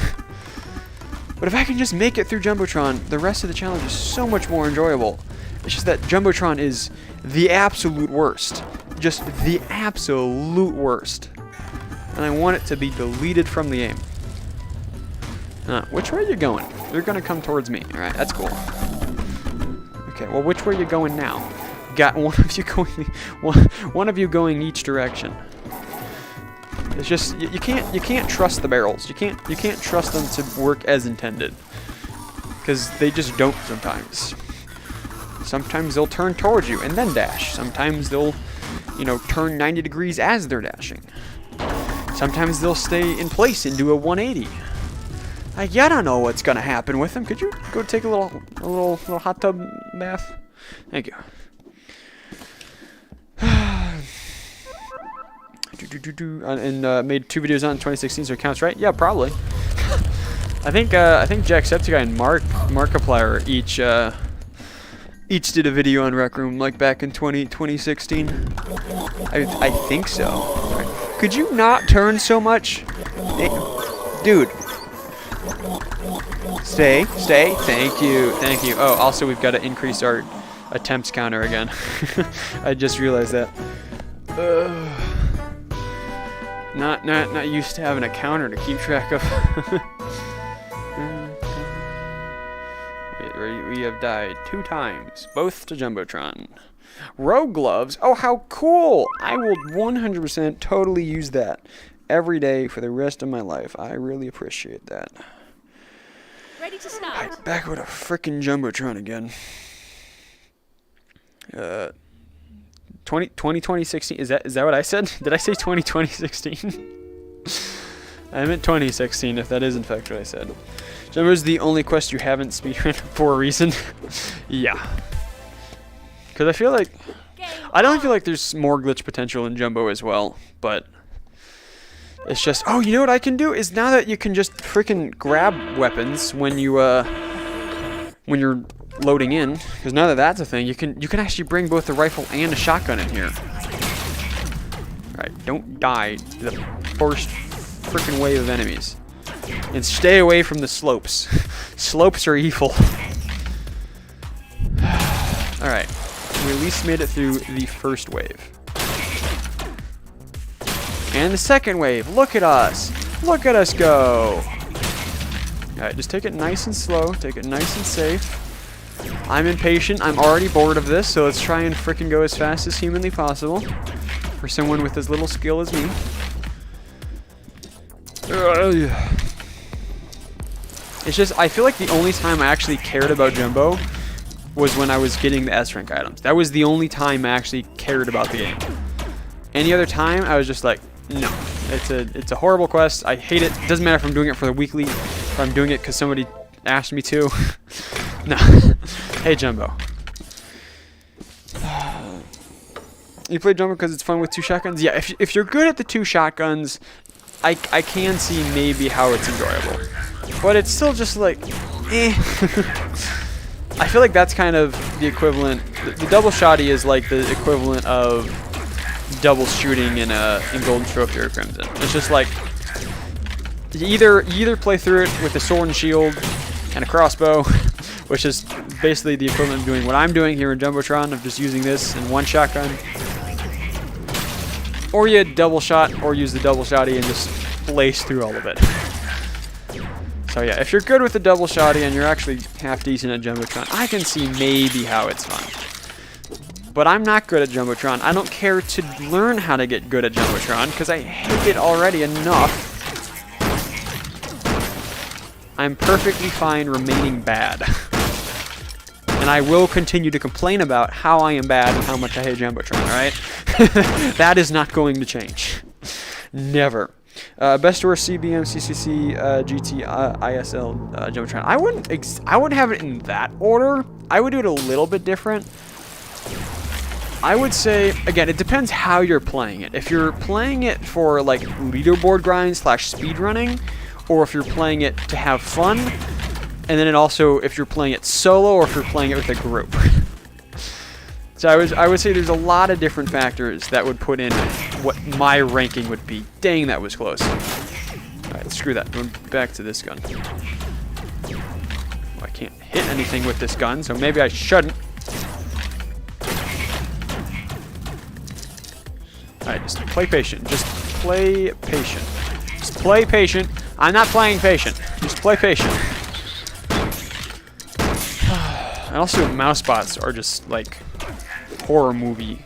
But if I can just make it through Jumbotron, the rest of the challenge is so much more enjoyable. It's just that Jumbotron is the absolute worst. Just the absolute worst. And I want it to be deleted from the game. Which way are you going? You're gonna come towards me. Alright, that's cool. Okay, well, which way are you going now? Got one of you going each direction. It's just you can't trust the barrels. You can't trust them to work as intended, because they just don't sometimes. Sometimes they'll turn towards you and then dash. Sometimes they'll, turn 90 degrees as they're dashing. Sometimes they'll stay in place and do a 180. I don't know what's gonna happen with them. Could you go take a little hot tub bath? Thank you. And made 2 videos on 2016, so it counts, right? Yeah, probably. I think Jacksepticeye and Markiplier each did a video on Rec Room like back in 2016. I think so. Right. Could you not turn so much, dude? Stay. Thank you. Oh, also we've got to increase our attempts counter again. I just realized that. Not used to having a counter to keep track of. We have died 2 times, both to Jumbotron. Rogue gloves. Oh, how cool! I will 100% totally use that every day for the rest of my life. I really appreciate that. Ready to start. Back with a frickin' Jumbotron again. 2016. Is that what I said? Did I say 2016? I meant 2016, if that is in fact what I said. Jumbo is the only quest you haven't speedrun for a reason. Yeah. Because I don't feel like there's more glitch potential in Jumbo as well, but it's just, oh, you know what I can do is now that you can just freaking grab weapons when you're loading in, because now that that's a thing, you can actually bring both the rifle and a shotgun in here. Alright, don't die to the first freaking wave of enemies. And stay away from the slopes. Slopes are evil. Alright, we at least made it through the first wave. And the second wave. Look at us. Look at us go. Alright, just take it nice and slow. Take it nice and safe. I'm impatient. I'm already bored of this, so let's try and frickin' go as fast as humanly possible. For someone with as little skill as me. It's just, I feel like the only time I actually cared about Jumbo was when I was getting the S rank items. That was the only time I actually cared about the game. Any other time, I was just like, no. It's a horrible quest. I hate it. It doesn't matter if I'm doing it for the weekly, if I'm doing it because somebody asked me to. No. Hey, Jumbo. You play Jumbo because it's fun with 2 shotguns? Yeah, if you're good at the 2 shotguns, I can see maybe how it's enjoyable. But it's still just like, eh. I feel like that's kind of the equivalent. The double shotty is like the equivalent of double shooting in Golden Trophy or Crimson. It's just like you either play through it with a sword and shield and a crossbow, which is basically the equivalent of doing what I'm doing here in Jumbotron, of just using this in 1 shotgun. Or you double shot, or use the double shotty and just blaze through all of it. So yeah, if you're good with the double shotty and you're actually half decent at Jumbotron, I can see maybe how it's fun. But I'm not good at Jumbotron. I don't care to learn how to get good at Jumbotron because I hate it already enough. I'm perfectly fine remaining bad. And I will continue to complain about how I am bad and how much I hate Jumbotron, alright? That is not going to change. Never. Best or worst CBM, CCC, GT, ISL, Jumbotron. I wouldn't have it in that order. I would do it a little bit different. I would say, again, it depends how you're playing it. If you're playing it for like leaderboard grind / speedrunning, or if you're playing it to have fun, and then it also if you're playing it solo or if you're playing it with a group. So I would say there's a lot of different factors that would put in what my ranking would be. Dang, that was close. Alright, screw that. Going back to this gun. Oh, I can't hit anything with this gun, so maybe I shouldn't. Alright, just play patient. Just play patient. Just play patient. I'm not playing patient. Just play patient. And also, mouse bots are just like horror movie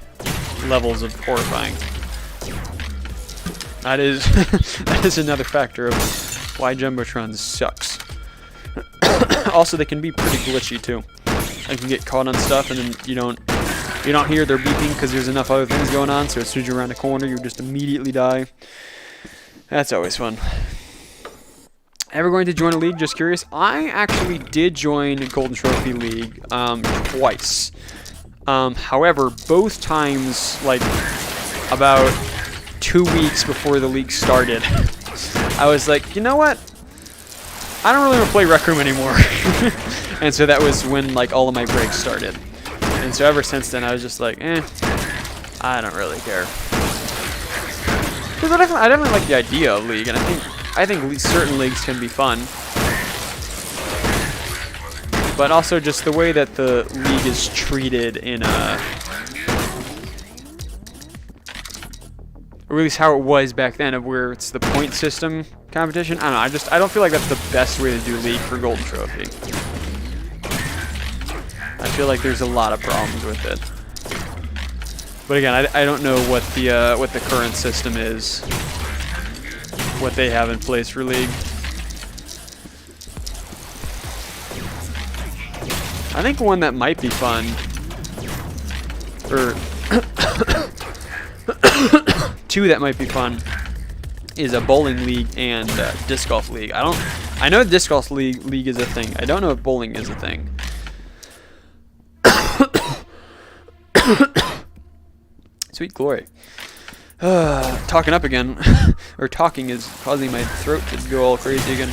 levels of horrifying. That is that is another factor of why Jumbotron sucks. Also, they can be pretty glitchy too. I can get caught on stuff and then you don't hear their beeping because there's enough other things going on. So as soon as you're around a corner, you just immediately die. That's always fun. Ever going to join a league? Just curious. I actually did join Golden Trophy League twice. However, both times, like, about 2 weeks before the league started, I was like, you know what? I don't really want to play Rec Room anymore. And so that was when, like, all of my breaks started. And so ever since then, I was just like, I don't really care. Because I definitely like the idea of league, and I think certain leagues can be fun. But also just the way that the league is treated in or at least how it was back then, of where it's the point system competition. I don't know, I don't feel like that's the best way to do league for Golden Trophy. I feel like there's a lot of problems with it. But again, I don't know what the current system is, what they have in place for league. I think one that might be fun, or two that might be fun, is a bowling league and disc golf league. I know disc golf league is a thing. I don't know if bowling is a thing. Sweet glory. Talking up again, or talking is causing my throat to go all crazy again.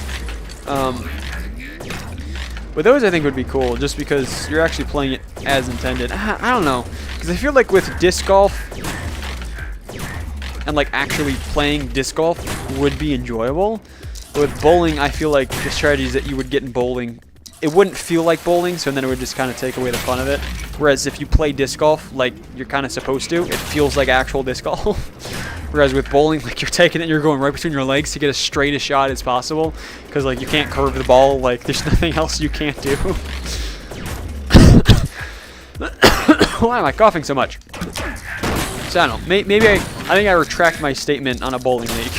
But those I think would be cool, just because you're actually playing it as intended. I don't know, because I feel like with disc golf, and like actually playing disc golf would be enjoyable. But with bowling, I feel like the strategies that you would get in bowling, it wouldn't feel like bowling, so then it would just kind of take away the fun of it. Whereas if you play disc golf like you're kind of supposed to, it feels like actual disc golf. Whereas with bowling, like you're taking it and you're going right between your legs to get as straight a shot as possible, because like you can't curve the ball, like there's nothing else you can't do. Why am I coughing so much? So I don't know, maybe I think I retract my statement on a bowling league.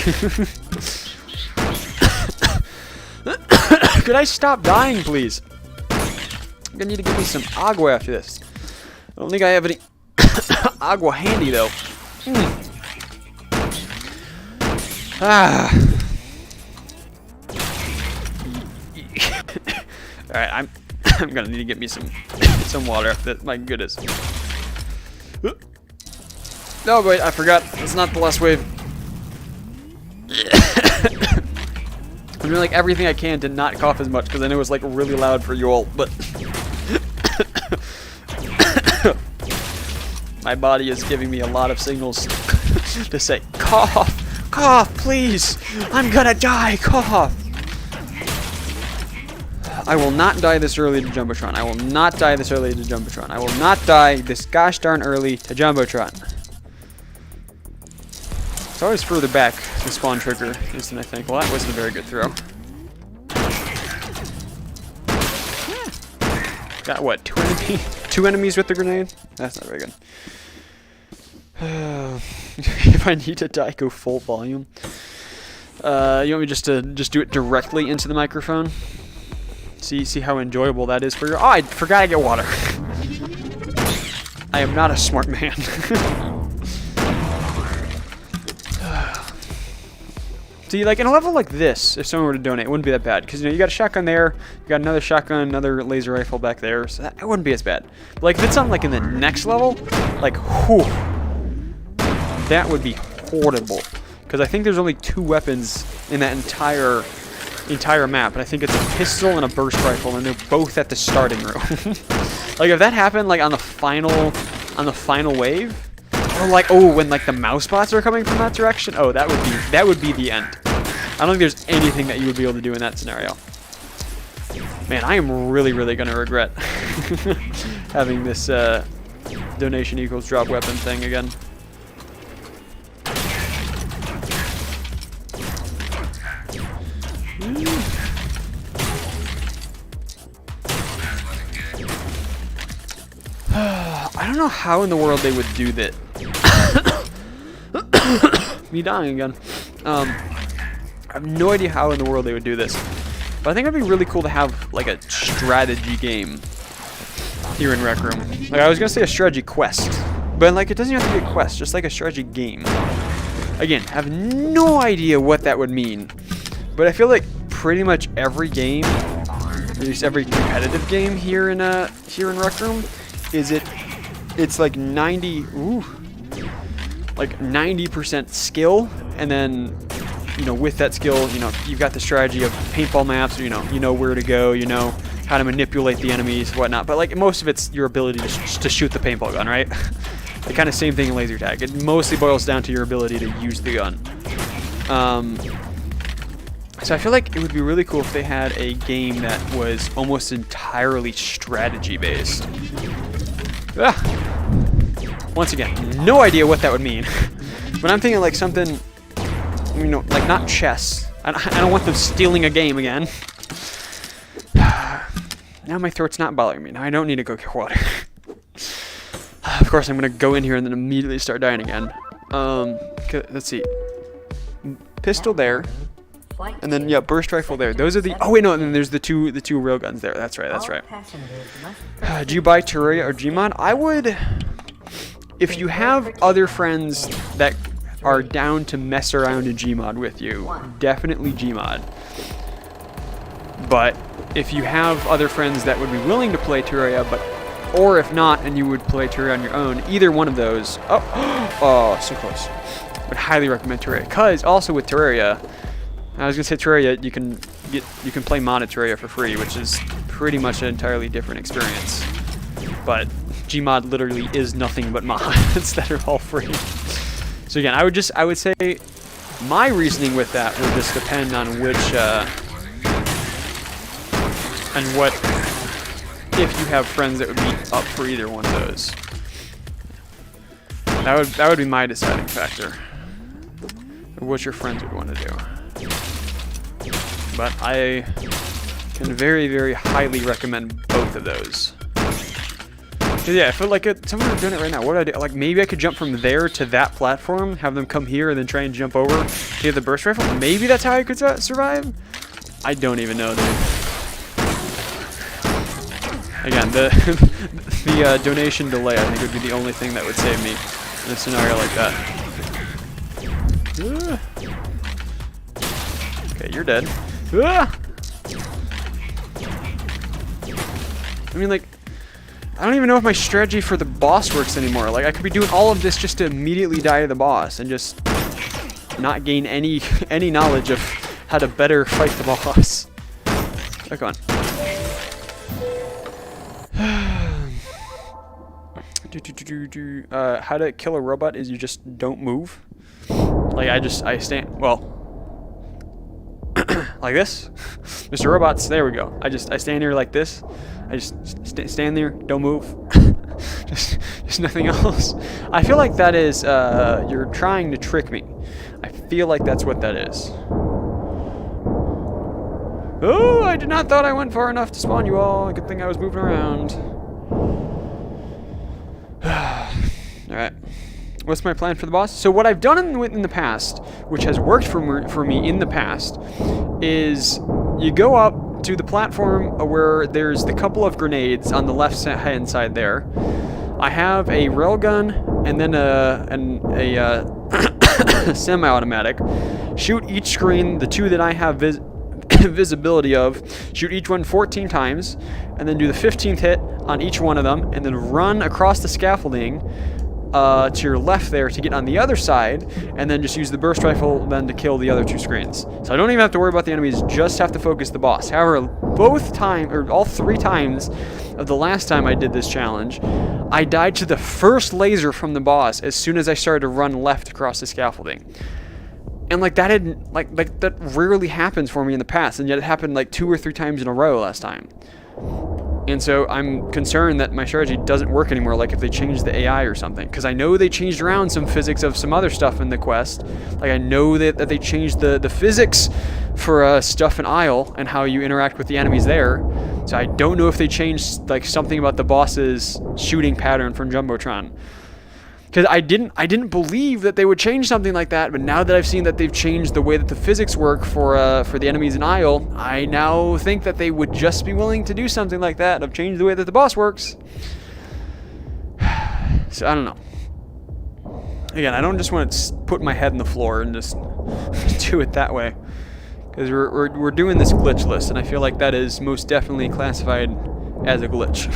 Could I stop dying, please? I'm gonna need to give me some agua after this. I don't think I have any agua handy though. Alright, I'm gonna need to get me some water after that. My goodness. No, wait, I forgot. It's not the last wave. I'm doing like everything I can to not cough as much because I know it's like really loud for you all, but my body is giving me a lot of signals to say, cough, cough, please. I'm gonna die, cough. I will not die this early to Jumbotron. I will not die this early to Jumbotron. I will not die this gosh darn early to Jumbotron. It's always further back, the spawn trigger, isn't I think. Well, that wasn't a very good throw. Got what, two enemies with the grenade? That's not very good. If I need to die, go full volume. You want me just to do it directly into the microphone? See how enjoyable that is for you? Oh, I forgot I get water. I am not a smart man. See, like in a level like this, if someone were to donate, it wouldn't be that bad. Because, you know, you got a shotgun there, you got another shotgun, another laser rifle back there, so that wouldn't be as bad. But, like, if it's something like in the next level, like, whew, that would be horrible. Because I think there's only 2 weapons in that entire map, and I think it's a pistol and a burst rifle, and they're both at the starting room. Like, if that happened, like, on the final wave, or like, oh, when like the mouse bots are coming from that direction, oh, that would be the end. I don't think there's anything that you would be able to do in that scenario. Man, I am really, really gonna regret having this donation equals drop weapon thing again. I don't know how in the world they would do that. Me dying again. I have no idea how in the world they would do this. But I think it'd be really cool to have like a strategy game here in Rec Room. Like I was gonna say a strategy quest, but like it doesn't have to be a quest, just like a strategy game. Again, I have no idea what that would mean. But I feel like pretty much every game, at least every competitive game here in Rec Room, it's like 90% skill, and then, you know, with that skill, you know, you've got the strategy of paintball maps, you know where to go, you know how to manipulate the enemies, whatnot. But like most of it's your ability to shoot the paintball gun, right? The kind of same thing in laser tag. It mostly boils down to your ability to use the gun. So I feel like it would be really cool if they had a game that was almost entirely strategy based. Once again, no idea what that would mean. But I'm thinking like something, you know, like not chess. I don't want them stealing a game again. Now my throat's not bothering me. Now I don't need to go get water. Of course, I'm going to go in here and then immediately start dying again. Okay, let's see. Pistol there. And then, yeah, burst rifle there. Those are the... Oh, wait, no, and then there's the two railguns there. That's right, that's right. Do you buy Terraria or Gmod? I would... If you have other friends that are down to mess around in Gmod with you, definitely Gmod. But if you have other friends that would be willing to play Terraria, or if not, and you would play Terraria on your own, either one of those... Oh, so close. Would highly recommend Terraria. Because also with Terraria... I was gonna say Terraria, you can play modded Terraria for free, which is pretty much an entirely different experience. But Gmod literally is nothing but mods that are all free. So again, I would say my reasoning with that would just depend on which and what, if you have friends that would be up for either one of those. That would be my deciding factor. What your friends would want to do. But I can very, very highly recommend both of those. Cause yeah, I feel like someone would doing it right now. What would I do? Like maybe I could jump from there to that platform, have them come here, and then try and jump over to get the burst rifle. Maybe that's how I could survive. I don't even know, dude. Again, the donation delay I think would be the only thing that would save me in a scenario like that. Okay, you're dead. I mean, like, I don't even know if my strategy for the boss works anymore. Like, I could be doing all of this just to immediately die to the boss and just not gain any knowledge of how to better fight the boss. Oh, come on. How to kill a robot is you just don't move. Like, I stand, well, like this. Mr. Robots, there we go. I stand here like this. I just stand there, don't move. just nothing else. I feel like that is, you're trying to trick me. I feel like that's what that is. Oh, I did not thought I went far enough to spawn you all. Good thing I was moving around. Alright. What's my plan for the boss? So what I've done in the past, which has worked for me in the past, is you go up to the platform where there's the couple of grenades on the left hand side there. I have a railgun and then a semi-automatic. Shoot each screen, the two that I have visibility of, shoot each one 14 times, and then do the 15th hit on each one of them, and then run across the scaffolding to your left there to get on the other side, and then just use the burst rifle then to kill the other two screens. So I don't even have to worry about the enemies, just have to focus the boss. However, all 3 times of the last time I did this challenge, I died to the first laser from the boss as soon as I started to run left across the scaffolding. And like that hadn't, like that rarely happens for me in the past, and yet it happened like 2 or 3 times in a row last time. And so I'm concerned that my strategy doesn't work anymore, like if they changed the AI or something. Because I know they changed around some physics of some other stuff in the quest. Like I know that they changed the physics for stuff in Isle and how you interact with the enemies there. So I don't know if they changed like something about the boss's shooting pattern from Jumbotron. Because I didn't believe that they would change something like that, but now that I've seen that they've changed the way that the physics work for the enemies in Isle, I now think that they would just be willing to do something like that, of change the way that the boss works. So I don't know. Again, I don't just want to put my head in the floor and just do it that way, because we're doing this glitch list, and I feel like that is most definitely classified as a glitch.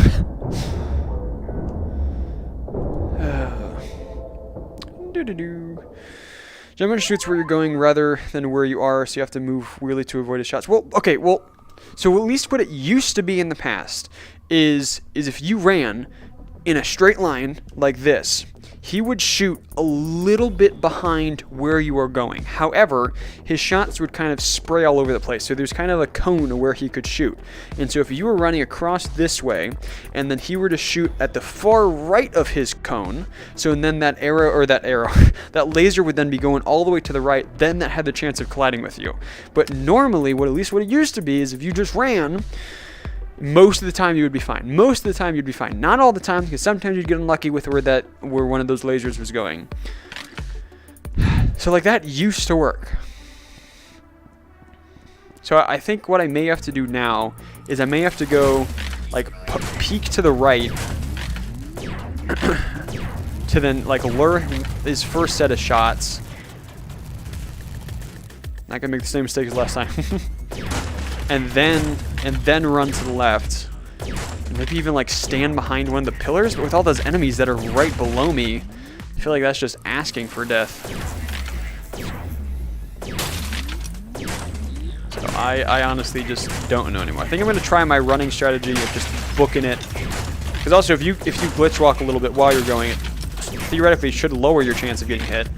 Jumping shoots where you're going rather than where you are, so you have to move weirdly to avoid his shots. Well, okay, so at least what it used to be in the past is if you ran in a straight line like this, he would shoot a little bit behind where you are going. However, his shots would kind of spray all over the place, so there's kind of a cone of where he could shoot. And so if you were running across this way, and then he were to shoot at the far right of his cone, so then that laser would then be going all the way to the right, then that had the chance of colliding with you. But normally, at least what it used to be, is if you just ran, most of the time you would be fine. Most of the time you'd be fine. Not all the time, because sometimes you'd get unlucky with where one of those lasers was going. So like that used to work. So I think what I may have to do now is I may have to go like peek to the right to then like lure his first set of shots. Not gonna make the same mistake as last time. and then run to the left. And maybe even like stand behind one of the pillars, but with all those enemies that are right below me, I feel like that's just asking for death. So I honestly just don't know anymore. I think I'm gonna try my running strategy of just booking it. Because also if you glitch walk a little bit while you're going, it theoretically should lower your chance of getting hit.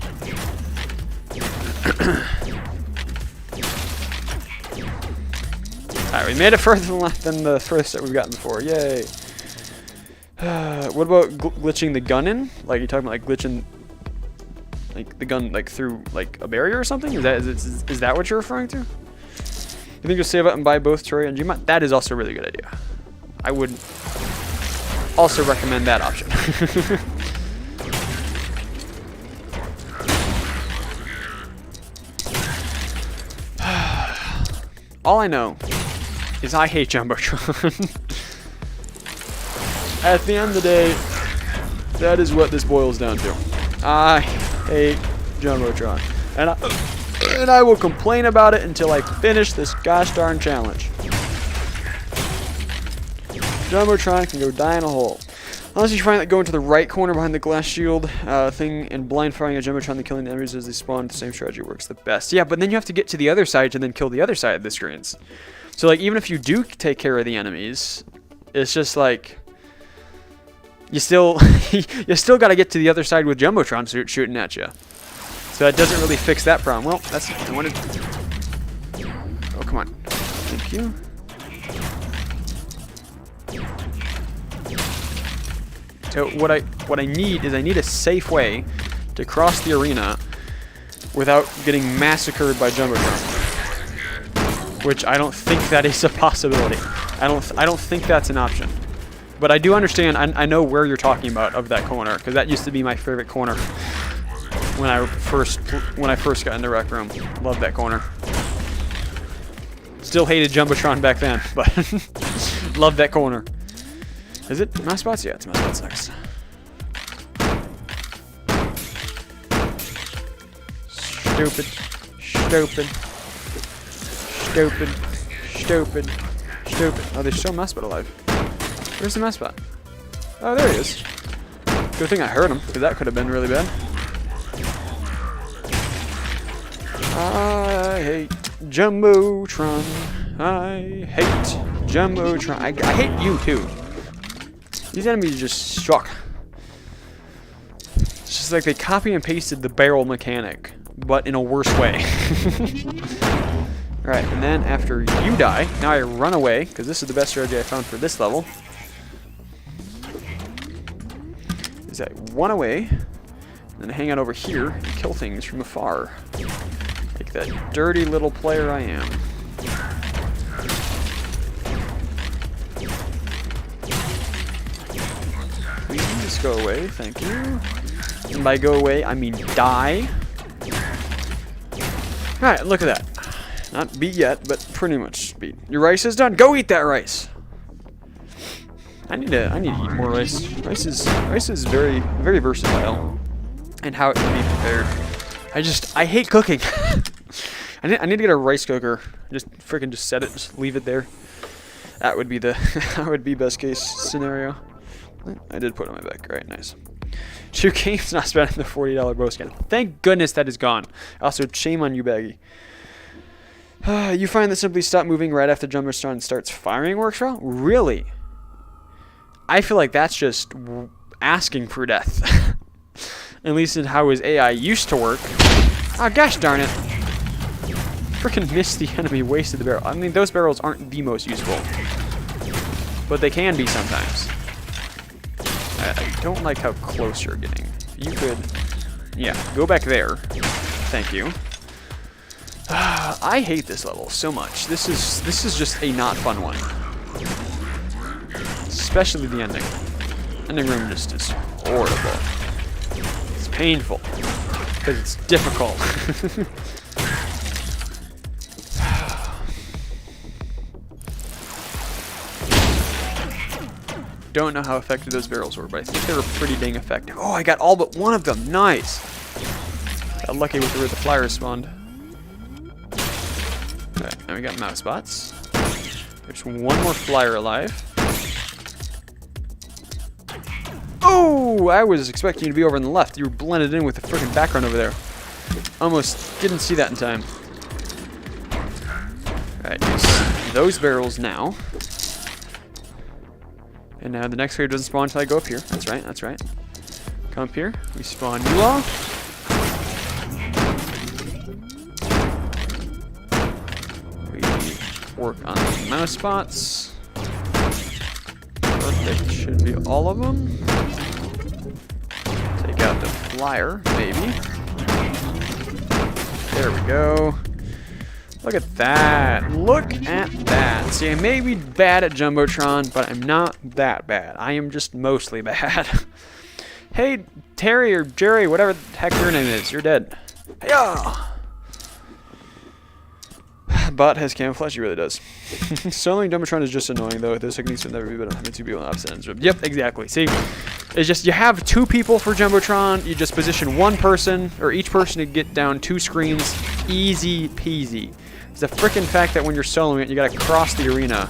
Alright, we made it further than the furthest that we've gotten before. Yay. What about glitching the gun in? Like, you're talking about like glitching like the gun like through like a barrier or something? Is that what you're referring to? You think you'll save up and buy both Troy and Gmod? That is also a really good idea. I would also recommend that option. All I know is I hate Jumbotron. At the end of the day, that is what this boils down to. I hate Jumbotron. And I will complain about it until I finish this gosh darn challenge. Jumbotron can go die in a hole. Unless you find that going to the right corner behind the glass shield thing and blind firing a Jumbotron and killing the enemies as they spawn, the same strategy works the best. Yeah, but then you have to get to the other side to then kill the other side of the screens. So like even if you do take care of the enemies, it's just like you still you still got to get to the other side with Jumbotron shooting at you. So that doesn't really fix that problem. Well, that's I wanted. Oh, come on. Thank you. So what I need is I need a safe way to cross the arena without getting massacred by Jumbotron. Which I don't think that is a possibility. I don't think that's an option. But I do understand. I know where you're talking about of that corner because that used to be my favorite corner when I first got into Rec Room. Loved that corner. Still hated Jumbotron back then, but loved that corner. Is it mouse spots? Yeah, it's mouse spots next. Stupid. Stupid. Stupid. Stupid. Stupid. Oh, there's still a mouse spot alive. Where's the mouse spot? Oh, there he is. Good thing I heard him, because that could have been really bad. I hate Jumbotron. I hate Jumbotron. I hate you, too. These enemies just suck. It's just like they copy and pasted the barrel mechanic, but in a worse way. Alright, and then after you die, now I run away, because this is the best strategy I found for this level. Is I run away, and then hang out over here and kill things from afar. Like that dirty little player I am. Please go away, thank you. And by go away, I mean die. Alright, look at that. Not beat yet, but pretty much beat. Your rice is done. Go eat that rice. I need to eat more rice. Rice is very, very versatile, and how it can be prepared. I hate cooking. I need to get a rice cooker. Just set it. Just leave it there. That would be best case scenario. I did put it on my back. Right, nice. 2 games not spending the $40 bow skin. Thank goodness that is gone. Also, shame on you, Baggy. You find that simply stop moving right after Jumbotron starts firing works well? Really? I feel like that's just asking for death. At least in how his AI used to work. Oh, gosh darn it. Frickin' missed the enemy, wasted the barrel. I mean, those barrels aren't the most useful. But they can be sometimes. I don't like how close you're getting. You could... Yeah, go back there. Thank you. I hate this level so much. This is just a not fun one. Especially the ending. Ending room just is horrible. It's painful. Because it's difficult. Don't know how effective those barrels were, but I think they were pretty dang effective. Oh, I got all but one of them. Nice. Got lucky with where the flyer spawned. Alright, now we got mouse spots. There's one more flyer alive. Oh, I was expecting you to be over on the left. You were blended in with the freaking background over there. Almost didn't see that in time. Alright, use those barrels now. And now the next clear doesn't spawn until I go up here. That's right, that's right. Come up here. We spawn you all. We work on the mouse spots. Perfect. Should be all of them. Take out the flyer, maybe. There we go. Look at that. Look at that. See, I may be bad at Jumbotron, but I'm not that bad. I am just mostly bad. Hey, Terry or Jerry, whatever the heck your name is, you're dead. Hiya! Bot has camouflage, he really does. Soloing Jumbotron is just annoying, though. Those techniques will never be better having 2 people on opposite ends. Yep, exactly. See, it's just you have 2 people for Jumbotron. You just position one person, or each person to get down 2 screens. Easy peasy. It's the frickin' fact that when you're soloing it, you gotta cross the arena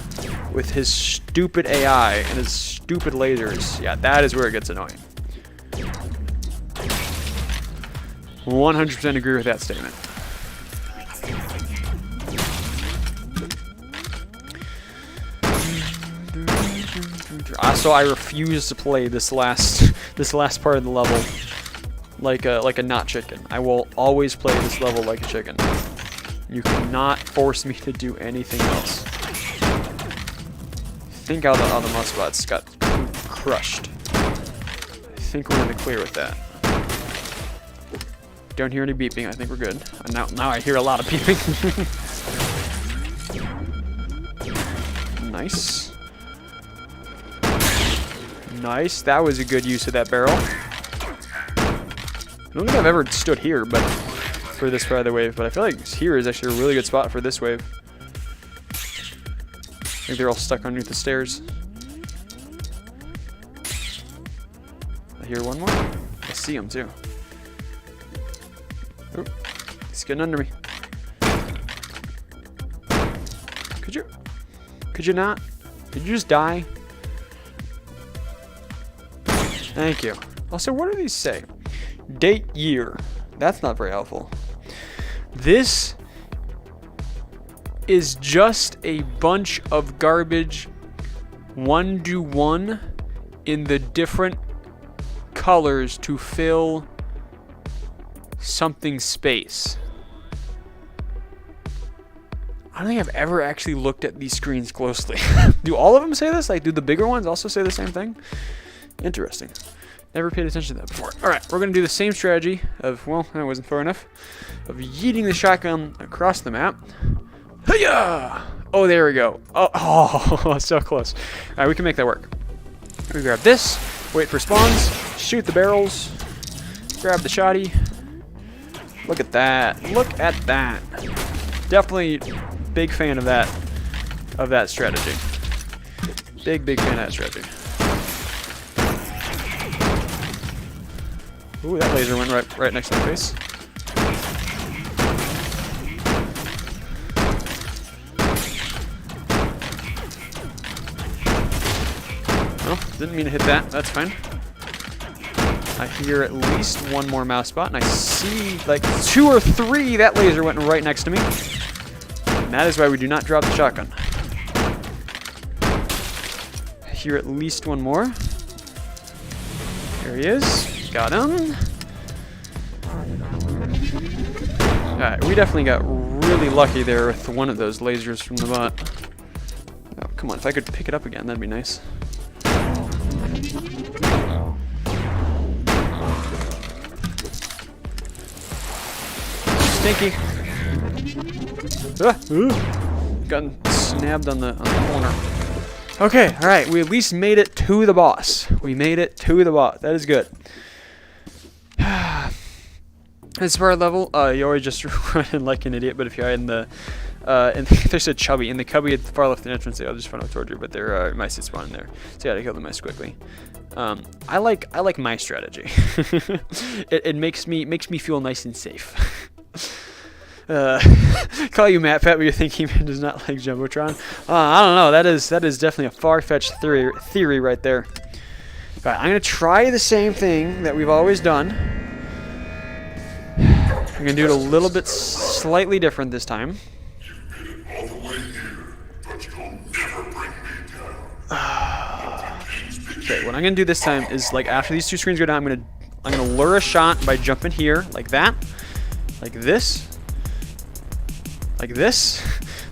with his stupid AI and his stupid lasers. Yeah, that is where it gets annoying. 100% agree with that statement. So I refuse to play this last part of the level like a not chicken. I will always play this level like a chicken. You cannot force me to do anything else. I think all the musclots got crushed. I think we're in the clear with that. Don't hear any beeping. I think we're good. Now I hear a lot of beeping. Nice. Nice. That was a good use of that barrel. I don't think I've ever stood here, but for this part of the wave. But I feel like here is actually a really good spot for this wave. I think they're all stuck underneath the stairs. I hear one more. I see him too. Oh, he's getting under me. Could you not? Did you just die? Thank you. Also, what do these say? Date year. That's not very helpful. This is just a bunch of garbage 1-to-1 in the different colors to fill something space. I don't think I've ever actually looked at these screens closely. Do all of them say this? Like, do the bigger ones also say the same thing? Interesting. Never paid attention to that before. Alright, we're going to do the same strategy of, well, that wasn't far enough, of yeeting the shotgun across the map. Hiya! Oh, there we go. Oh, so close. Alright, we can make that work. We grab this, wait for spawns, shoot the barrels, grab the shotty. Look at that. Look at that. Definitely big fan of that strategy. Big fan of that strategy. Ooh, that laser went right next to my face. Oh, didn't mean to hit that. That's fine. I hear at least one more mouse spot, and I see like 2 or 3. That laser went right next to me. And that is why we do not drop the shotgun. I hear at least one more. There he is. Got him. Alright, we definitely got really lucky there with one of those lasers from the bot. Oh, come on, if I could pick it up again, that'd be nice. Stinky. Gotten snabbed on the corner. Okay, alright, we at least made it to the boss. We made it to the boss. That is good. This part of the level, you always just run like an idiot, but if you're in the there's a chubby in the cubby at the far left entrance, I'll just run up towards you, but there are mice that spawn in there, so you gotta kill the mice quickly. I like my strategy. it makes me feel nice and safe. Call you Matt Pat, but you're thinking man does not like Jumbotron. I don't know. That is definitely a far-fetched theory right there. All right, I'm gonna try the same thing that we've always done. I'm gonna do it a little bit slightly different this time. Okay, what I'm gonna do this time is like after these 2 screens go down, I'm gonna lure a shot by jumping here like that, like this. Like this?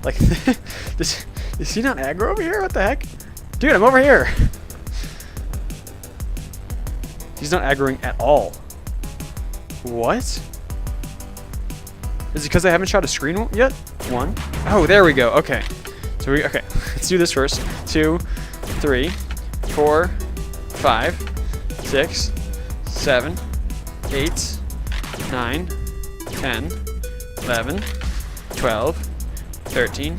Like this? Is he not aggro over here? What the heck? Dude, I'm over here. He's not aggroing at all. What? Is it because I haven't shot a screen yet? 1. Oh, there we go. Okay. So okay. Let's do this first. 2, 3, 4, 5, 6, 7, 8, 9, 10, 11, 12, 13,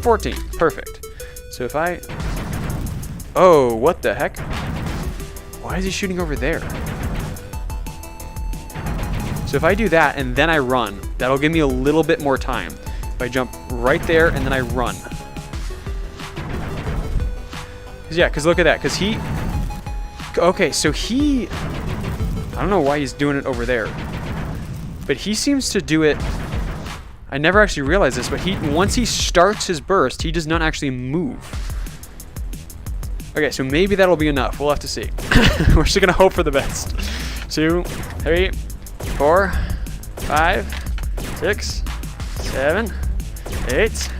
14. Perfect. So if I... Oh, what the heck? Why is he shooting over there? So if I do that and then I run, that'll give me a little bit more time. If I jump right there and then I run. Because look at that. Because he... Okay, so he... I don't know why he's doing it over there. But he seems to do it... I never actually realized this, but once he starts his burst, he does not actually move. Okay, so maybe that'll be enough. We'll have to see. We're just gonna hope for the best. 2, 3, 4, 5, 6, 7, 8,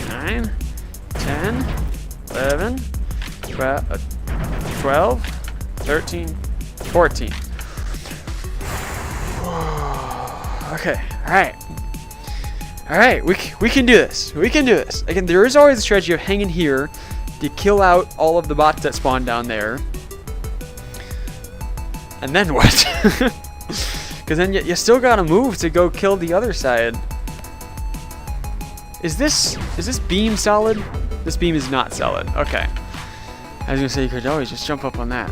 9, 10, 11, 12, 13, 14. Okay, alright. Alright, we can do this. We can do this. Again, there is always a strategy of hanging here to kill out all of the bots that spawn down there. And then what? Because then you still gotta move to go kill the other side. Is this beam solid? This beam is not solid. Okay. I was gonna say you could always just jump up on that.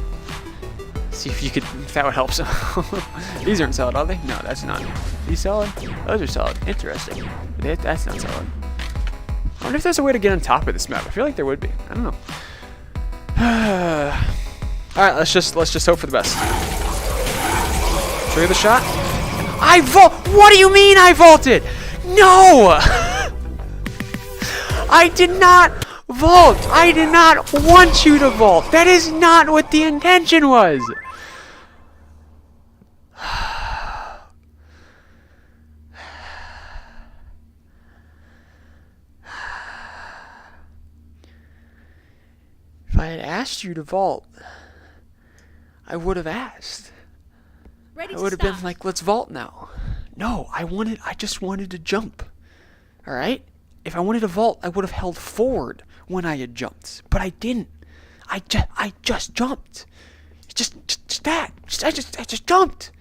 See if you could, if that would help some. These aren't solid, are they? No, that's not. These solid? Those are solid. Interesting. That's not solid. I wonder if there's a way to get on top of this map. I feel like there would be. I don't know. Alright, let's just hope for the best. Trigger the shot. What do you mean I vaulted? No! I did not vault! I did not want you to vault! That is not what the intention was! If I had asked you to vault, I would have asked. I would have been like, let's vault now. No, I just wanted to jump. Alright? If I wanted to vault, I would have held forward when I had jumped. But I didn't. I just jumped. Just that. I just jumped.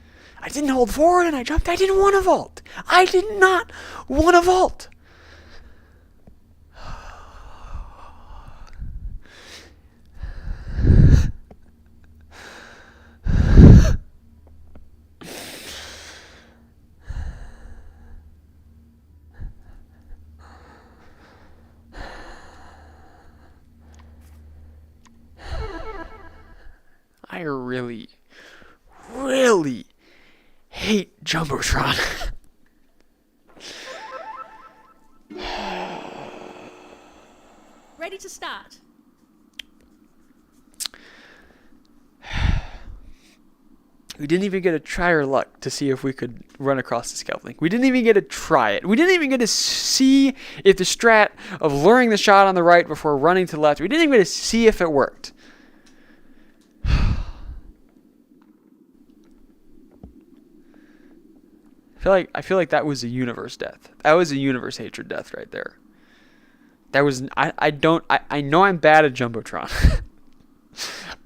I didn't hold forward and I jumped. I didn't want to vault. I did not want to vault. I really, really hate Jumbotron. Ready to start. We didn't even get to try our luck to see if we could run across the scaffolding. We didn't even get to try it. We didn't even get to see if the strat of luring the shot on the right before running to the left, we didn't even get to see if it worked. I feel like that was a universe death. That was a universe hatred death right there. That was I know I'm bad at Jumbotron.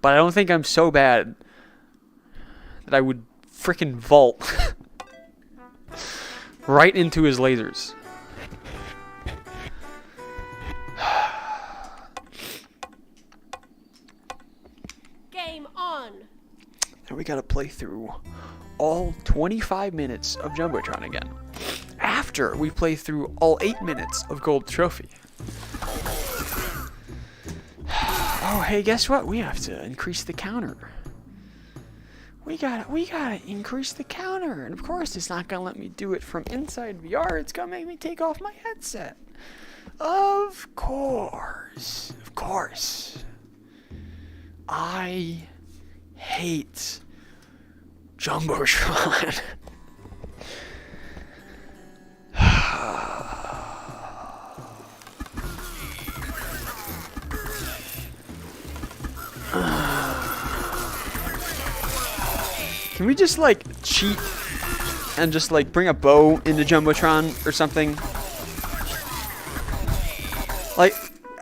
But I don't think I'm so bad that I would frickin' vault right into his lasers. Game on. And we gotta play through all 25 minutes of Jumbotron again. After we play through all 8 minutes of Gold Trophy. Oh, hey, guess what? We have to increase the counter. We gotta increase the counter. And of course, it's not gonna let me do it from inside VR. It's gonna make me take off my headset. Of course. Of course. I hate Jumbotron. Can we just like cheat and just like bring a bow into Jumbotron or something? Like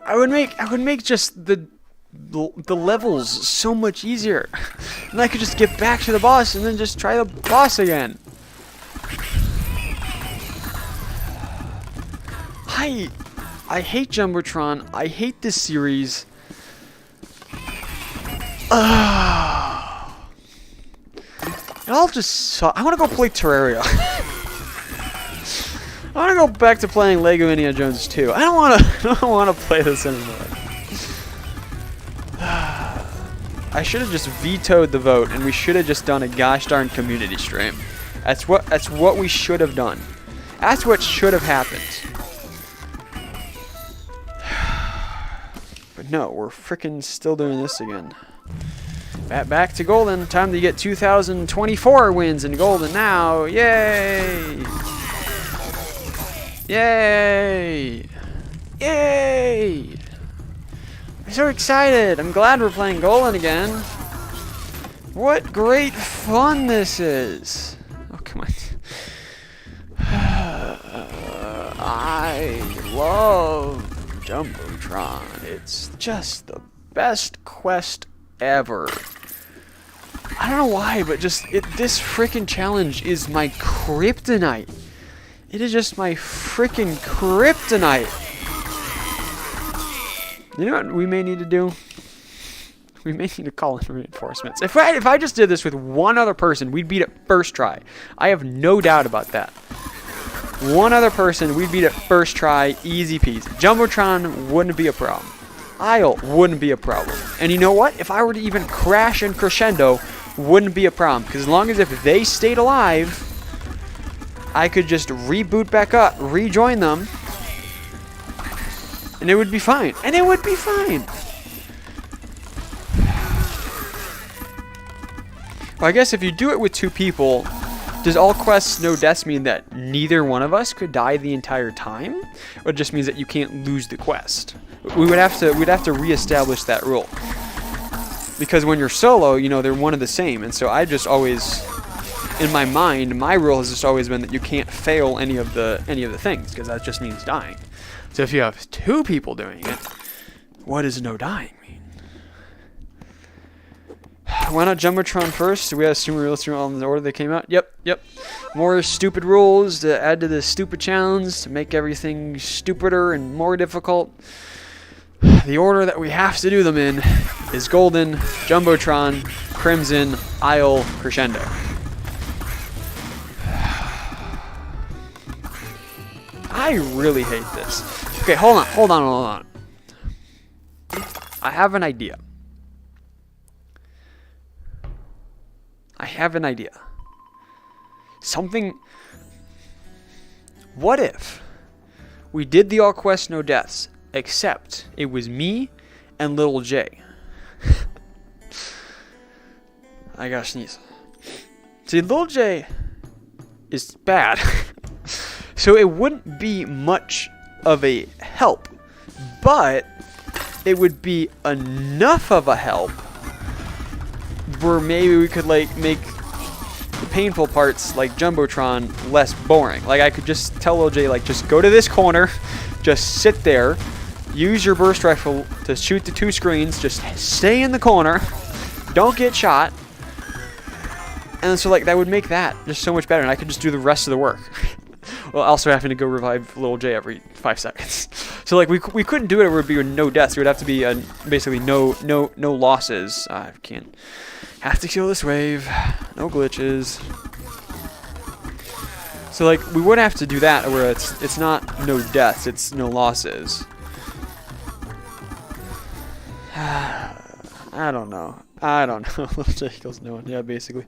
I would make just the levels so much easier. And I could just get back to the boss and then just try the boss again. I hate Jumbotron. I hate this series. It all just sucks. I want to go play Terraria. I want to go back to playing Lego Indiana Jones 2. I don't want to play this anymore. I should have just vetoed the vote, and we should have just done a gosh darn community stream. That's what we should have done. That's what should have happened. But no, we're freaking still doing this again. Back to Golden. Time to get 2024 wins in Golden now. Yay! Yay! Yay! I'm so excited. I'm glad we're playing Golden again. What great fun this is. Oh, come on. I love Jumbotron. It's just the best quest ever. I don't know why, but just this freaking challenge is my kryptonite. It is just my freaking kryptonite. You know what we may need to do? We may need to call in reinforcements. If I just did this with one other person, we'd beat it first try. I have no doubt about that. One other person, we'd beat it first try, easy peasy. Jumbotron wouldn't be a problem. Isle wouldn't be a problem. And you know what? If I were to even crash in Crescendo, wouldn't be a problem. Because as long as if they stayed alive, I could just reboot back up, rejoin them, and it would be fine. And it would be fine. Well, I guess if you do it with two people, does all quests no deaths mean that neither one of us could die the entire time? Or it just means that you can't lose the quest? We'd have to reestablish that rule. Because when you're solo, you know, they're one of the same. And so I just always, in my mind, my rule has just always been that you can't fail any of the things, because that just means dying. So if you have two people doing it, what does no dying mean? Why not Jumbotron first? Do we assume we're listening all in the order they came out? Yep. More stupid rules to add to the stupid challenge to make everything stupider and more difficult. The order that we have to do them in is Golden, Jumbotron, Crimson, Isle, Crescendo. I really hate this. Okay, hold on. I have an idea. What if we did the all quest no deaths, except it was me and Little J? I gotta sneeze. See, Little J is bad. So it wouldn't be much of a help, but it would be enough of a help where maybe we could like make the painful parts like Jumbotron less boring. Like I could just tell LJ like just go to this corner, just sit there, use your burst rifle to shoot the two screens, just stay in the corner, don't get shot. And so like that would make that just so much better, and I could just do the rest of the work. Well, also having to go revive Little J every 5 seconds. So like we couldn't do it where it would be no deaths. It would have to be basically no losses. I can't. Have to kill this wave. No glitches. So like we would have to do that where it's not no deaths, it's no losses. I don't know. Little J kills no one. Yeah, basically.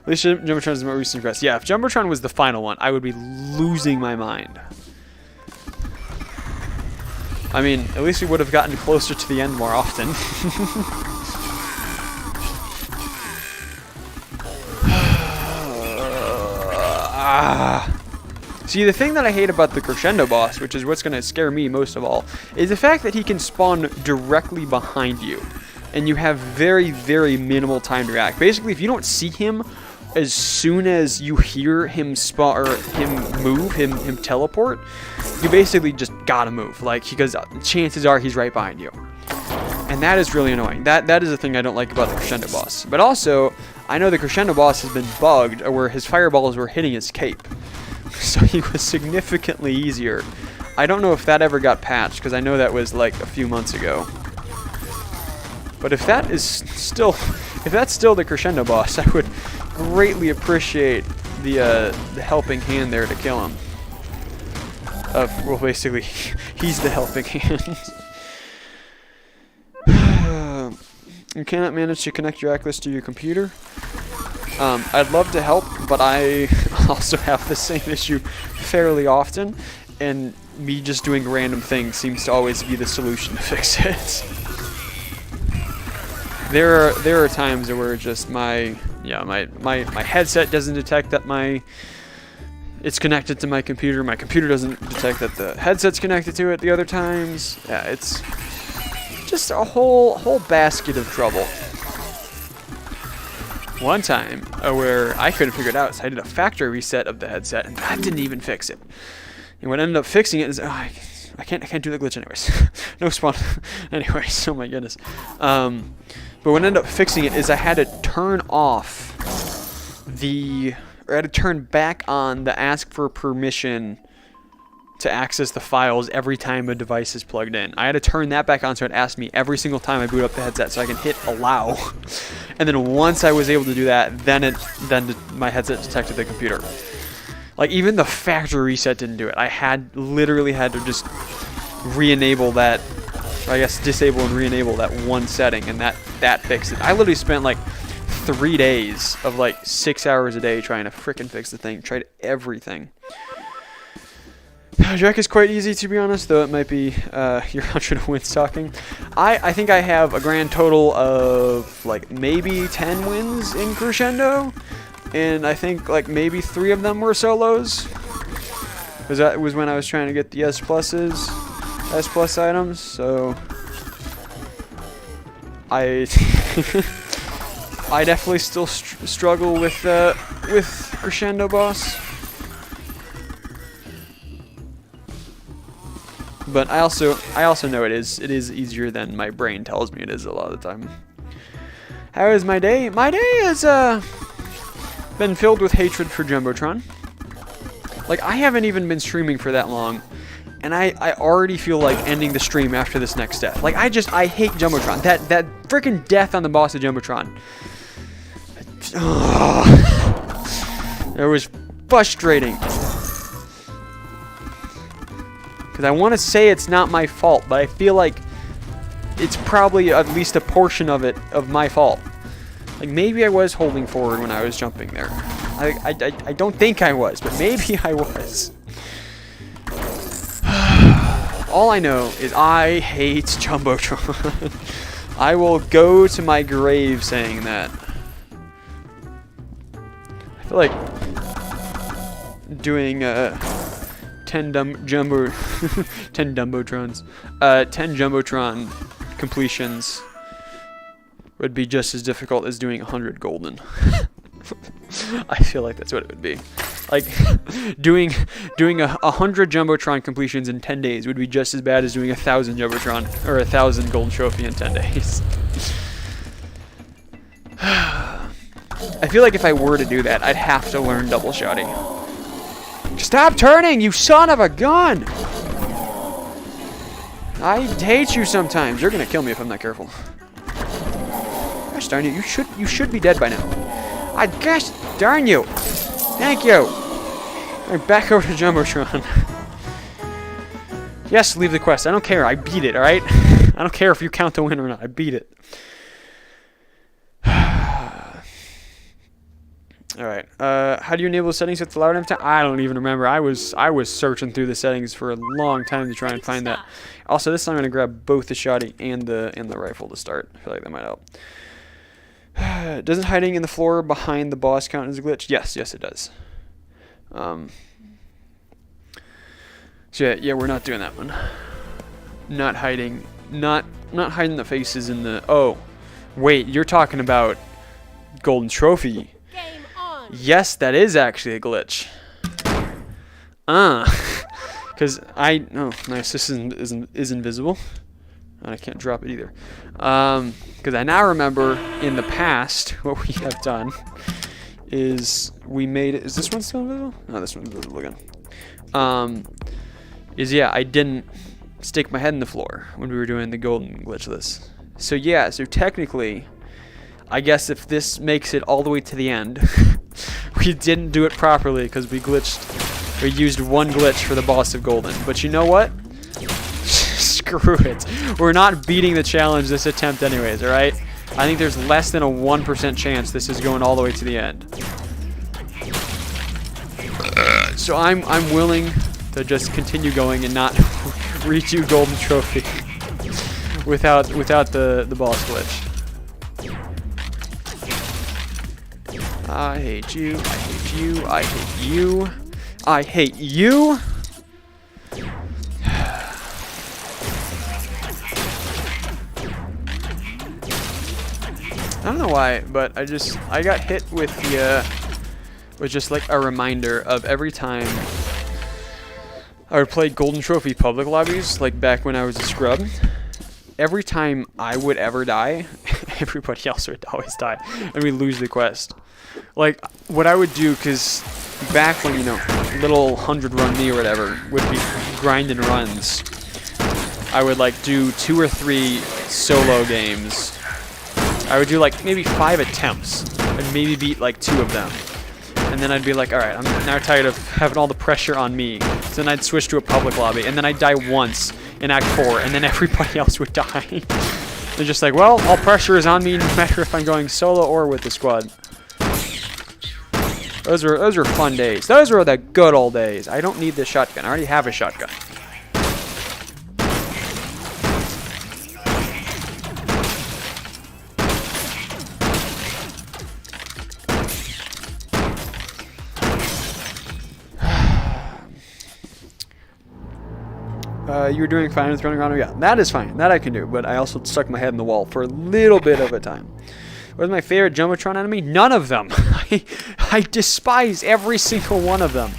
At least Jumbotron is more recent progress. Yeah, if Jumbotron was the final one, I would be losing my mind. I mean, at least we would have gotten closer to the end more often. See, the thing that I hate about the Crescendo boss, which is what's going to scare me most of all, is the fact that he can spawn directly behind you. And you have very, very minimal time to react. Basically, if you don't see him as soon as you hear him spawn or him move, him teleport, you basically just gotta move, like, because chances are he's right behind you, and that is really annoying. That is the thing I don't like about the Crescendo boss. But also, I know the Crescendo boss has been bugged, where his fireballs were hitting his cape, so he was significantly easier. I don't know if that ever got patched, because I know that was like a few months ago. But if that's still the Crescendo boss, I would greatly appreciate the helping hand there to kill him. Well, basically, he's the helping hand. You cannot manage to connect your Oculus to your computer. I'd love to help, but I also have the same issue fairly often, and me just doing random things seems to always be the solution to fix it. There are times where just my headset doesn't detect that it's connected to my computer. My computer doesn't detect that the headset's connected to it. The other times, yeah, it's just a whole basket of trouble. One time where I couldn't figure it out, so I did a factory reset of the headset, and that didn't even fix it. And what ended up fixing it is, I can't do the glitch anyways. No spawn. Anyways, oh my goodness. But what ended up fixing it is I had to turn off I had to turn back on the ask for permission to access the files every time a device is plugged in. I had to turn that back on so it asked me every single time I boot up the headset so I can hit allow. And then once I was able to do that, then my headset detected the computer. Like, even the factory reset didn't do it. I literally had to just re-enable that, I guess disable and re-enable that one setting, and that fixed it. I literally spent like 3 days of like 6 hours a day trying to frickin' fix the thing. Tried everything. Jack is quite easy, to be honest, though it might be your 100 wins talking. I think I have a grand total of like maybe 10 wins in Crescendo, and I think like maybe 3 of them were solos. Because that was when I was trying to get the S plus items, so I I definitely still struggle with Crescendo boss. But I also know it is easier than my brain tells me it is a lot of the time. How is my day? My day has been filled with hatred for Jumbotron. Like, I haven't even been streaming for that long, and I already feel like ending the stream after this next death. Like, I hate Jumbotron. That freaking death on the boss of Jumbotron. It was frustrating. Because I want to say it's not my fault, but I feel like it's probably at least a portion of it of my fault. Like, maybe I was holding forward when I was jumping there. I don't think I was, but maybe I was. All I know is I hate Jumbotron. I will go to my grave saying that. I feel like doing 10 Jumbotrons. 10 Jumbotron completions would be just as difficult as doing 100 golden. I feel like that's what it would be. Like, doing 100 Jumbotron completions in 10 days would be just as bad as doing 1,000 Jumbotron or 1,000 golden trophy in 10 days. I feel like if I were to do that, I'd have to learn double shotting. Stop turning, you son of a gun! I hate you sometimes. You're gonna kill me if I'm not careful. Gosh darn you, you should be dead by now. Gosh darn you! Thank you! Alright, back over to Jumbotron. Yes, leave the quest. I don't care. I beat it, alright? I don't care if you count the win or not. I beat it. Alright, how do you enable the settings with the loud time? I don't even remember. I was searching through the settings for a long time to try and find that. Also, this time I'm going to grab both the shotty and the rifle to start. I feel like that might help. Doesn't hiding in the floor behind the boss count as a glitch? Yes, it does. So yeah, we're not doing that one. Not hiding the faces in the... Oh, wait, you're talking about golden trophy. Yes, that is actually a glitch. Because oh, nice. This is invisible. I can't drop it either. Because I now remember in the past what we have done is we made it. Is this one still invisible? No, this one's invisible again. Yeah, I didn't stick my head in the floor when we were doing the golden glitchless. So yeah, so technically, I guess if this makes it all the way to the end, we didn't do it properly because we used one glitch for the boss of Golden. But you know what? Screw it. We're not beating the challenge this attempt anyways, alright? I think there's less than a 1% chance this is going all the way to the end. So I'm willing to just continue going and not redo Golden Trophy without the boss glitch. I hate you, I hate you, I hate you, I hate you. I don't know why, but I got hit with just like a reminder of every time I would play Golden Trophy public lobbies, like back when I was a scrub. Every time I would ever die, everybody else would always die, and we lose the quest. Like, what I would do, because back when, you know, little 100 run me or whatever would be grinding runs, I would like do 2 or 3 solo games. I would do like maybe 5 attempts and maybe beat like 2 of them. And then I'd be like, alright, I'm now tired of having all the pressure on me. So then I'd switch to a public lobby, and then I'd die once in Act 4, and then everybody else would die. They're just like, well, all pressure is on me no matter if I'm going solo or with the squad. Those were fun days. Those were the good old days. I don't need the shotgun. I already have a shotgun. You were doing fine with running around. Yeah, that is fine. That I can do. But I also stuck my head in the wall for a little bit of a time. What was my favorite Jumbotron enemy? None of them. I despise every single one of them.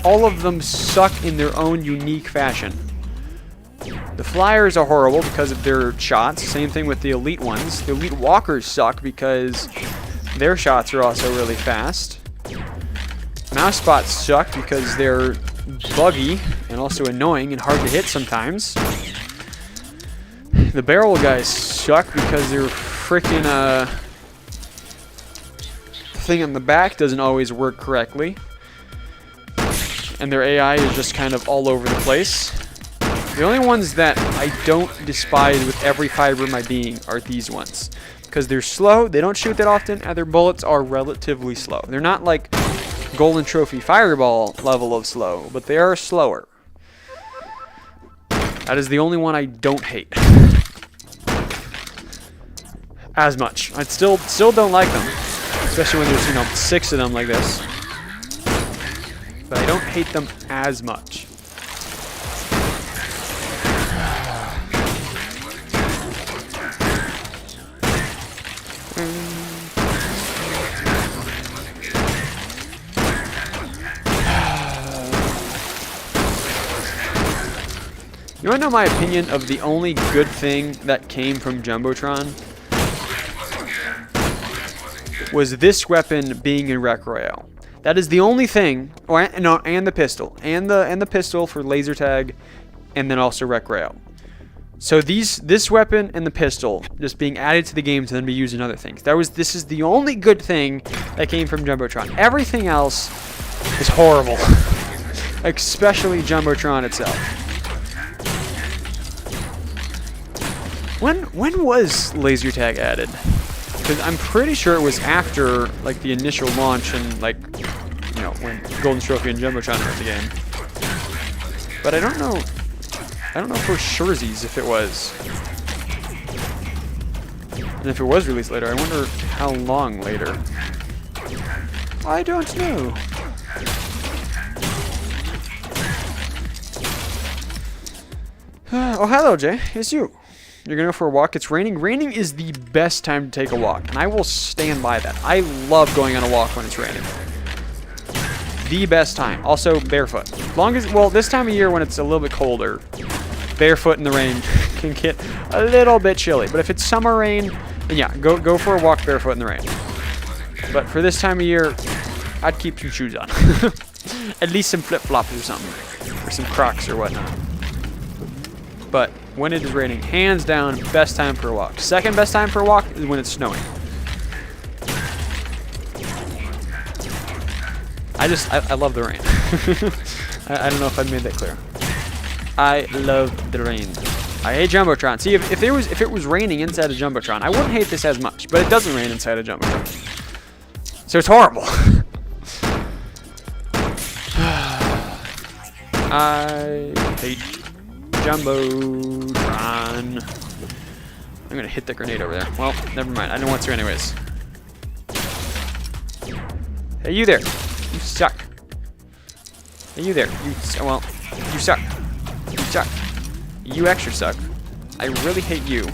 All of them suck in their own unique fashion. The flyers are horrible because of their shots. Same thing with the elite ones. The elite walkers suck because their shots are also really fast. Mouse spots suck because they're buggy and also annoying and hard to hit sometimes. The barrel guys suck because their freaking thing on the back doesn't always work correctly. And their AI is just kind of all over the place. The only ones that I don't despise with every fiber of my being are these ones. Because they're slow, they don't shoot that often, and their bullets are relatively slow. They're not like Golden Trophy Fireball level of slow, but they are slower. That is the only one I don't hate as much. I still don't like them, especially when there's, you know, 6 of them like this. But I don't hate them as much. You want to know my opinion of the only good thing that came from Jumbotron? Was this weapon being in Rec Royale. That is the only thing, and the pistol. And the pistol for laser tag, and then also Rec Royale. So this weapon and the pistol just being added to the game to then be used in other things. This is the only good thing that came from Jumbotron. Everything else is horrible. Especially Jumbotron itself. When was laser tag added? Because I'm pretty sure it was after like the initial launch and like, you know, when Golden Trophy and Jumbotron were in the game. But I don't know for surezies if it was. And if it was released later, I wonder how long later. I don't know. Oh, hello, Jay. It's you. You're gonna go for a walk. It's raining. Raining is the best time to take a walk, and I will stand by that. I love going on a walk when it's raining. The best time. Also, barefoot. Well, this time of year when it's a little bit colder, barefoot in the rain can get a little bit chilly. But if it's summer rain, then yeah, go for a walk barefoot in the rain. But for this time of year, I'd keep some shoes on. At least some flip-flops or something. Or some Crocs or whatnot. But When it is raining, hands down, best time for a walk. Second best time for a walk is when it's snowing. I love the rain. I don't know if I made that clear. I love the rain. I hate Jumbotron. See, if it was raining inside a Jumbotron, I wouldn't hate this as much. But it doesn't rain inside a Jumbotron, so it's horrible. I hate Jumbotron. I'm gonna hit the grenade over there. Well, never mind. I don't want to anyways. Hey, you there. You suck. Hey, you there. You suck. You suck. You extra suck. I really hate you.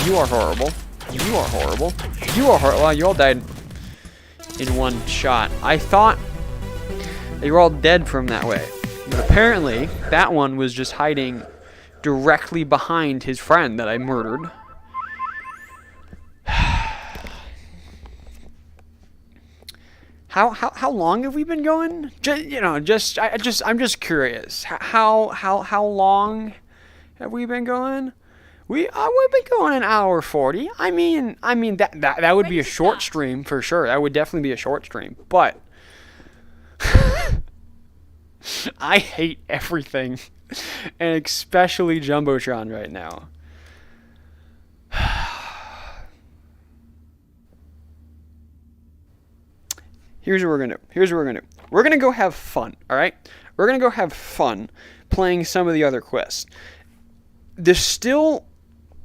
You are horrible. You are horrible. You are horrible. Well, you all died in one shot. I thought they were all dead from that way. But apparently, that one was just hiding directly behind his friend that I murdered. How long have we been going? I'm just curious. How long have we been going? We've been going an hour 40. I mean that would be a short stream for sure. That would definitely be a short stream. But I hate everything, and especially Jumbotron right now. Here's what we're gonna do. We're gonna go have fun, alright? We're gonna go have fun playing some of the other quests. This still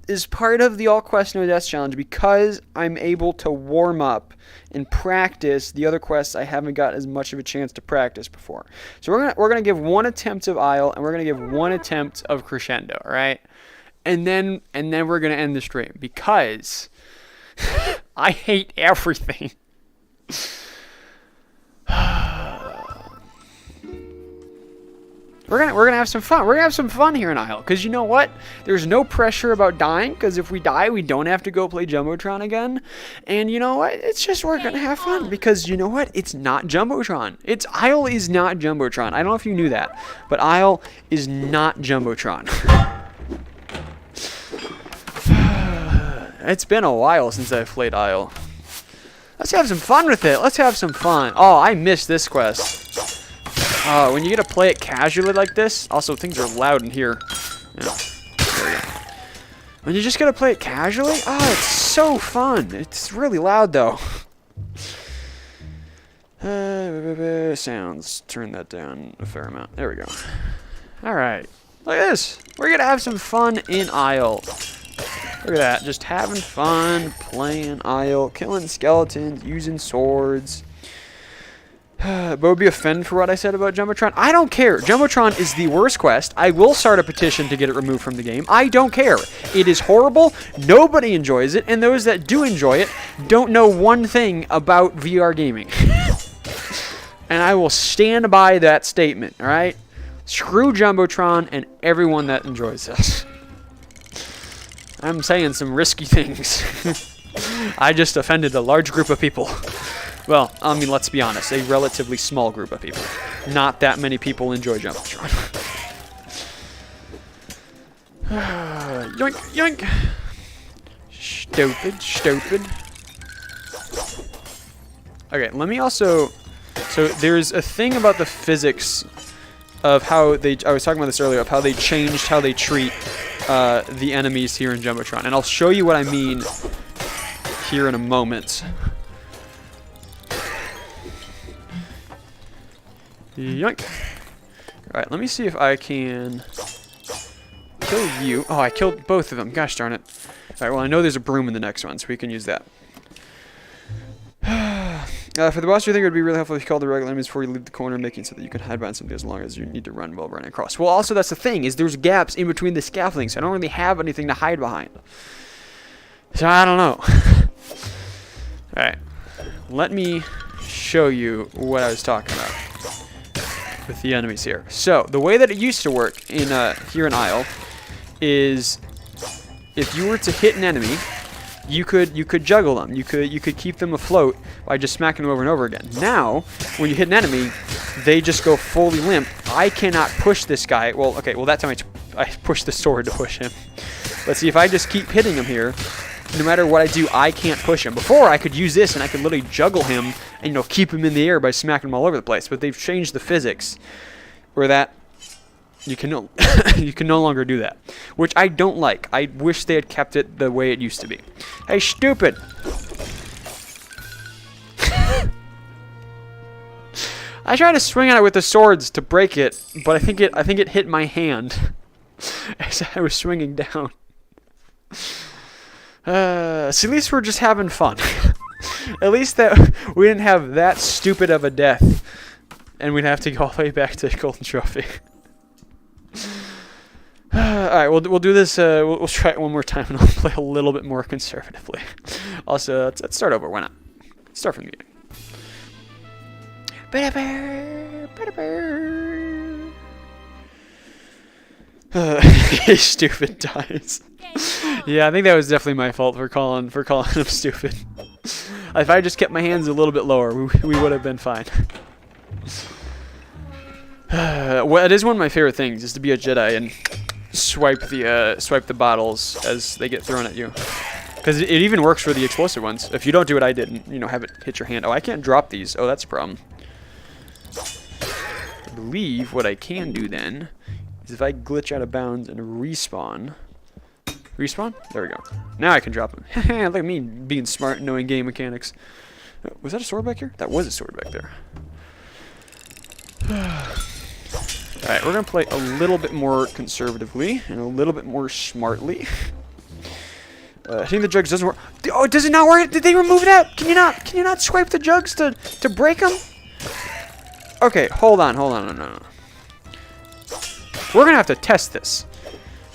is part of the All Quests No Deaths challenge because I'm able to warm up and practice the other quests I haven't got as much of a chance to practice before. So we're gonna give one attempt of Isle, and we're gonna give one attempt of Crescendo, alright? And then we're gonna end the stream because I hate everything. We're gonna have some fun. We're gonna have some fun here in Isle, because you know what? There's no pressure about dying, because if we die, we don't have to go play Jumbotron again. And you know what? It's just we're gonna have fun, because you know what? It's not Jumbotron. Isle is not Jumbotron. I don't know if you knew that, but Isle is not Jumbotron. It's been a while since I've played Isle. Let's have some fun with it. Let's have some fun. Oh, I missed this quest. When you get to play it casually like this, also things are loud in here. Yeah, there we go. When you just get to play it casually, oh, it's so fun. It's really loud though. Sounds. Turn that down a fair amount. There we go. All right. Look at this. We're gonna have some fun in Isle. Look at that. Just having fun playing Isle, killing skeletons, using swords. But would be offended for what I said about Jumbotron? I don't care. Jumbotron is the worst quest. I will start a petition to get it removed from the game. I don't care. It is horrible. Nobody enjoys it. And those that do enjoy it don't know one thing about VR gaming. And I will stand by that statement, alright? Screw Jumbotron and everyone that enjoys this. I'm saying some risky things. I just offended a large group of people. Well, I mean, let's be honest, a relatively small group of people. Not that many people enjoy Jumbotron. Yoink, yoink. Stupid. Okay, let me also... So, there's a thing about the physics of how they... I was talking about this earlier, of how they changed how they treat the enemies here in Jumbotron. And I'll show you what I mean here in a moment. Yoink. Alright, let me see if I can kill you. Oh, I killed both of them. Gosh darn it. Alright, well, I know there's a broom in the next one, so we can use that. For the boss, do you think it would be really helpful if you called the regular enemies before you leave the corner, making so that you can hide behind something as long as you need to run while running across? Well, also, that's the thing, is there's gaps in between the scaffolding, so I don't really have anything to hide behind. So, I don't know. Alright. Let me show you what I was talking about with the enemies here. So, the way that it used to work in here in Isle is if you were to hit an enemy, you could juggle them. You could keep them afloat by just smacking them over and over again. Now, when you hit an enemy, they just go fully limp. I cannot push this guy. Well, okay, well that time I pushed the sword to push him. But see, if I just keep hitting him here, no matter what I do, I can't push him. Before, I could use this and I could literally juggle him and, you know, keep him in the air by smacking him all over the place. But they've changed the physics where that you can no you can no longer do that, which I don't like. I wish they had kept it the way it used to be. Hey, stupid! I tried to swing at it with the swords to break it, but I think it hit my hand as I was swinging down. So at least we're just having fun. At least that we didn't have that stupid of a death, and we'd have to go all the way back to Golden Trophy. All right, we'll do this. We'll try it one more time, and I'll play a little bit more conservatively. Also, let's start over. Why not? Start from the beginning. Stupid dies. Yeah, I think that was definitely my fault for calling him stupid. If I just kept my hands a little bit lower, we would have been fine. Well, it is one of my favorite things, is to be a Jedi and swipe the bottles as they get thrown at you. Because it even works for the explosive ones. If you don't do what I did and, you know, have it hit your hand. Oh, I can't drop these. Oh, that's a problem. I believe what I can do then is if I glitch out of bounds and respawn. Respawn? There we go. Now I can drop them. Look at me being smart and knowing game mechanics. Was that a sword back here? That was a sword back there. Alright, we're going to play a little bit more conservatively and a little bit more smartly. I think the jugs doesn't work. Oh, does it not work? Did they remove that? Can you not swipe the jugs to break them? Okay, hold on. No. We're going to have to test this.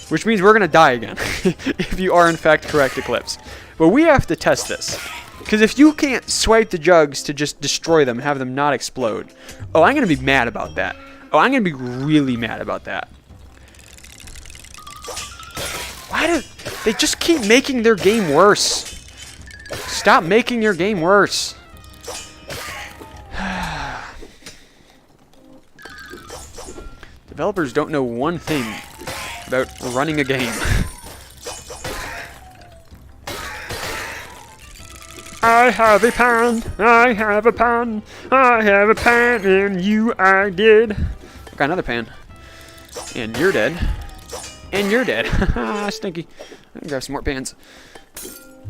Which means we're going to die again. If you are in fact correct, Eclipse. But we have to test this. Because if you can't swipe the jugs to just destroy them and have them not explode. Oh, I'm going to be mad about that. Oh, I'm going to be really mad about that. Why do they just keep making their game worse? Stop making your game worse. Developers don't know one thing about running a game. I have a pan, I have a pan, I have a pan, and you I did. Got another pan. And you're dead. And you're dead. Stinky. I'm gonna grab some more pans.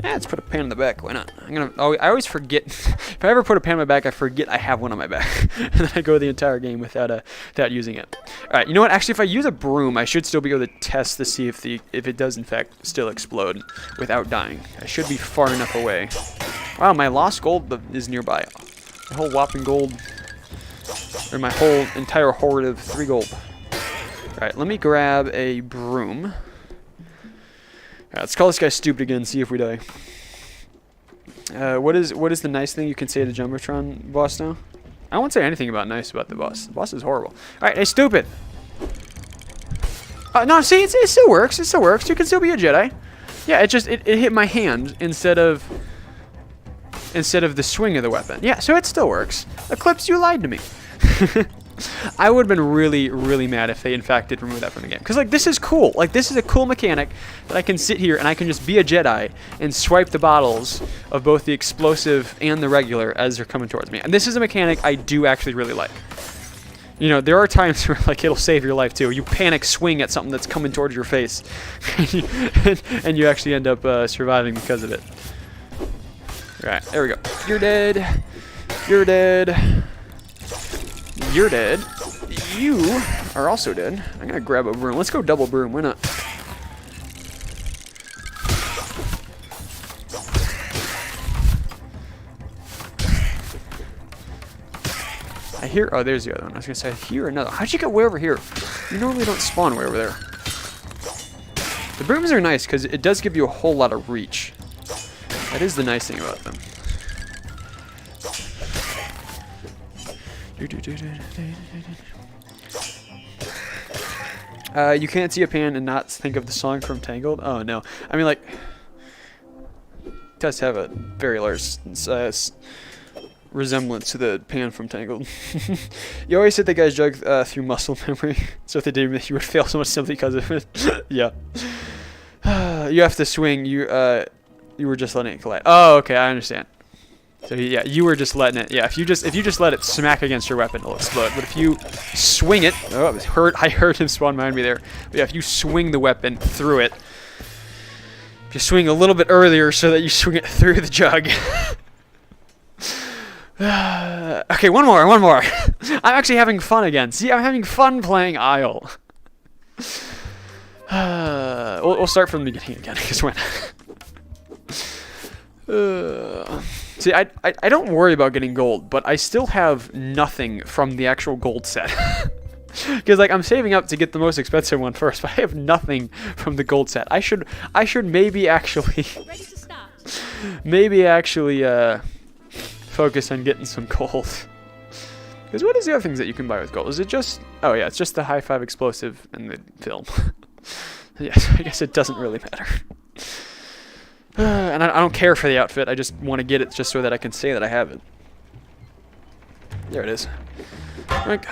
Yeah, let's put a pan in the back. Why not? I always forget. If I ever put a pan on my back, I forget I have one on my back. And then I go the entire game without using it. Alright, you know what? Actually, if I use a broom, I should still be able to test to see if it does, in fact, still explode without dying. I should be far enough away. Wow, my lost gold is nearby. My whole whopping gold. Or my whole entire hoard of 3 gold. Alright, let me grab a broom. Alright, let's call this guy stupid again and see if we die. What is the nice thing you can say to Jumbotron boss now? I won't say anything nice about the boss. The boss is horrible. Alright, hey, stupid! No, see, it still works. It still works. You can still be a Jedi. Yeah, it hit my hand instead of the swing of the weapon. Yeah, so it still works. Eclipse, you lied to me. I would have been really, really mad if they, in fact, did remove that from the game. Because, like, this is cool. Like, this is a cool mechanic that I can sit here and I can just be a Jedi and swipe the bottles of both the explosive and the regular as they're coming towards me. And this is a mechanic I do actually really like. You know, there are times where, like, it'll save your life, too. You panic swing at something that's coming towards your face. and you actually end up surviving because of it. Alright, there we go. You're dead. You're dead. You're dead. You are also dead. I'm gonna grab a broom. Let's go double broom. Why not? I hear. Oh, there's the other one. I was gonna say I hear another. How'd you get way over here? You normally don't spawn way over there. The brooms are nice because it does give you a whole lot of reach. That is the nice thing about them. You can't see a pan and not think of the song from Tangled? Oh, no. I mean, like, it does have a very large resemblance to the pan from Tangled. You always hit the guy's jug through muscle memory. So if they did, you would fail so much simply because of it. Yeah. You have to swing. You were just letting it collide. Oh, okay, I understand. So yeah, you were just letting it. Yeah, if you just let it smack against your weapon, it'll explode. But if you swing it, oh, it was hurt. I heard him spawn behind me there. But yeah, if you swing the weapon through it, if you swing a little bit earlier so that you swing it through the jug. Okay, one more. I'm actually having fun again. See, I'm having fun playing Isle. We'll start from the beginning again, because when. See, I don't worry about getting gold, but I still have nothing from the actual gold set. Because like I'm saving up to get the most expensive one first, but I have nothing from the gold set. I should maybe actually Ready to start. maybe actually focus on getting some gold. Because what is the other things that you can buy with gold? Is it just... Oh yeah, it's just the high five explosive and the film. Yes, I guess it doesn't really matter. And I don't care for the outfit. I just want to get it just so that I can say that I have it. There it is. Like...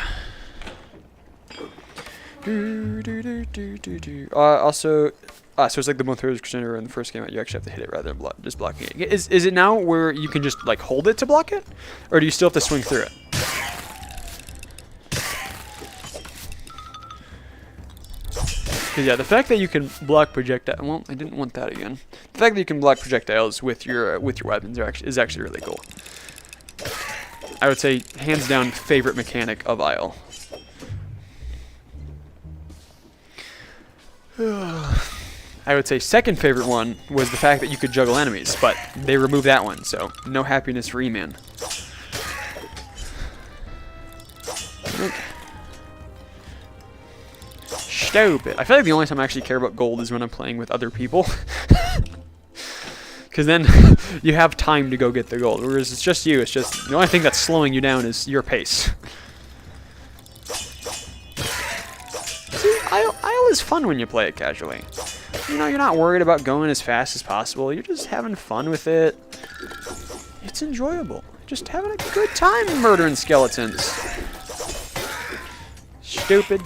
Also... so it's like the one third Crescendo in the first game. You actually have to hit it rather than just blocking it. Is it now where you can just like hold it to block it, or do you still have to swing through it? Yeah, the fact that you can block projectiles. Well, I didn't want that again. The fact that you can block projectiles with your weapons is actually really cool. I would say hands down favorite mechanic of Isle. I would say second favorite one was the fact that you could juggle enemies, but they removed that one, so no happiness for E-Man. Stupid. I feel like the only time I actually care about gold is when I'm playing with other people. Because then you have time to go get the gold, whereas it's just you. It's just the only thing that's slowing you down is your pace. See, Isle is fun when you play it casually. You know, you're not worried about going as fast as possible. You're just having fun with it. It's enjoyable. Just having a good time murdering skeletons. Stupid.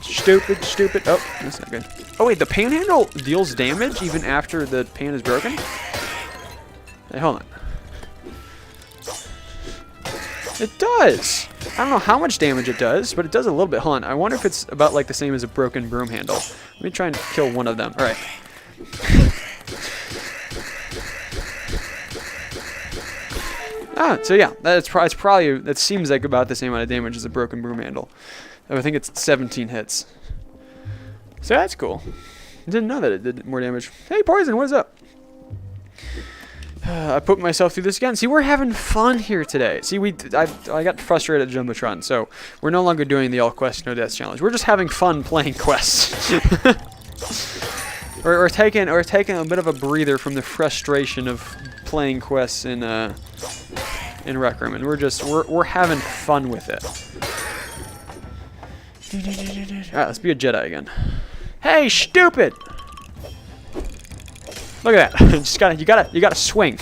Oh, that's not good. Oh, wait, the panhandle deals damage even after the pan is broken? Hey, hold on. It does! I don't know how much damage it does, but it does a little bit. Hold on, I wonder if it's about like the same as a broken broom handle. Let me try and kill one of them. Alright. So yeah, that seems like about the same amount of damage as a broken broom handle. I think it's 17 hits. So that's cool. Didn't know that it did more damage. Hey, Poison, what is up? I put myself through this again. See, we're having fun here today. See, I got frustrated at Jumbotron, so we're no longer doing the all quest no death challenge. We're just having fun playing quests. We're taking a bit of a breather from the frustration of playing quests in Rec Room, and we're having fun with it. Alright, let's be a Jedi again. Hey, stupid! Look at that. you gotta swing.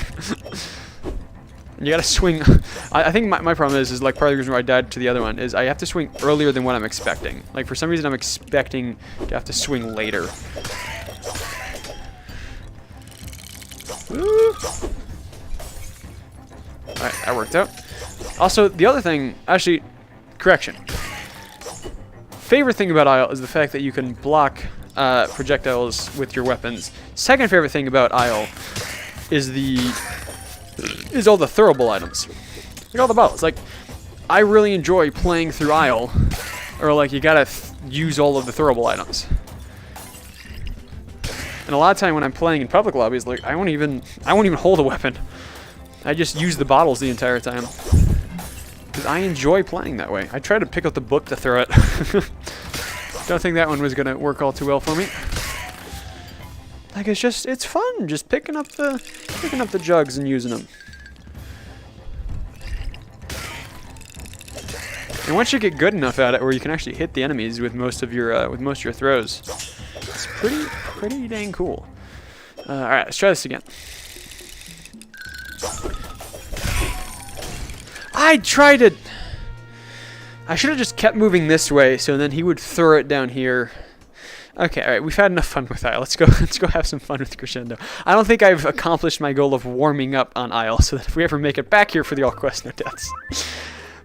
You gotta swing. I think my problem is like part of the reason why I died to the other one is I have to swing earlier than what I'm expecting. Like for some reason I'm expecting to have to swing later. Alright, that worked out. Also, the other thing, actually, correction. Favorite thing about Isle is the fact that you can block projectiles with your weapons. Second favorite thing about Isle is all the throwable items. Like all the bottles. Like, I really enjoy playing through Isle, or like you gotta use all of the throwable items. And a lot of time when I'm playing in public lobbies, like I won't even hold a weapon. I just use the bottles the entire time. Because I enjoy playing that way. I tried to pick up the book to throw it. Don't think that one was gonna work all too well for me. Like it's fun, just picking up the jugs and using them. And once you get good enough at it, where you can actually hit the enemies with most of your throws, it's pretty dang cool. All right, let's try this again. I tried to... I should have just kept moving this way, so then he would throw it down here. Okay, alright, we've had enough fun with Isle. Let's go have some fun with Crescendo. I don't think I've accomplished my goal of warming up on Isle, so that if we ever make it back here for the all quest, no deaths.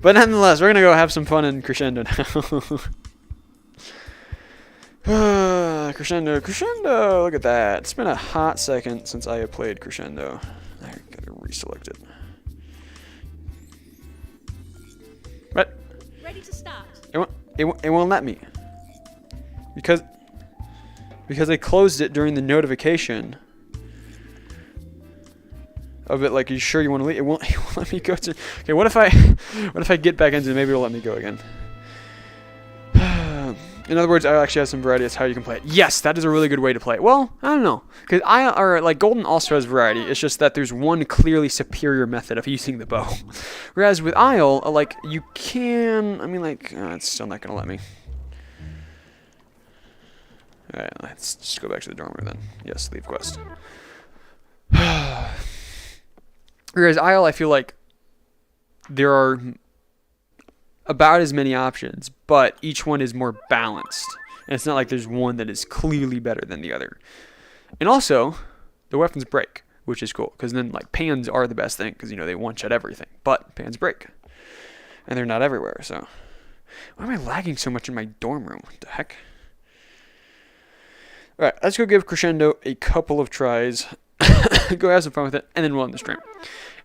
But nonetheless, we're gonna go have some fun in Crescendo now. Crescendo, Crescendo! Look at that. It's been a hot second since I have played Crescendo. I gotta reselect it. What? Ready to start. It won't let me. Because I closed it during the notification of it. Like, are you sure you want to leave? It won't let me go to. Okay, what if I get back into it? Maybe it'll let me go again. In other words, I actually have some variety as how you can play it. Yes, that is a really good way to play it. Well, I don't know, because like Golden also has variety. It's just that there's one clearly superior method of using the bow, whereas with Isle, like you can. I mean, like it's still not gonna let me. All right, let's just go back to the dormer then. Yes, leave quest. Whereas Isle, I feel like there are about as many options, but each one is more balanced. And it's not like there's one that is clearly better than the other. And also, the weapons break, which is cool, because then like pans are the best thing, because you know they one-shot everything, but pans break. And they're not everywhere, so. Why am I lagging so much in my dorm room? What the heck? Alright, let's go give Crescendo a couple of tries. Go have some fun with it, and then we'll end the stream.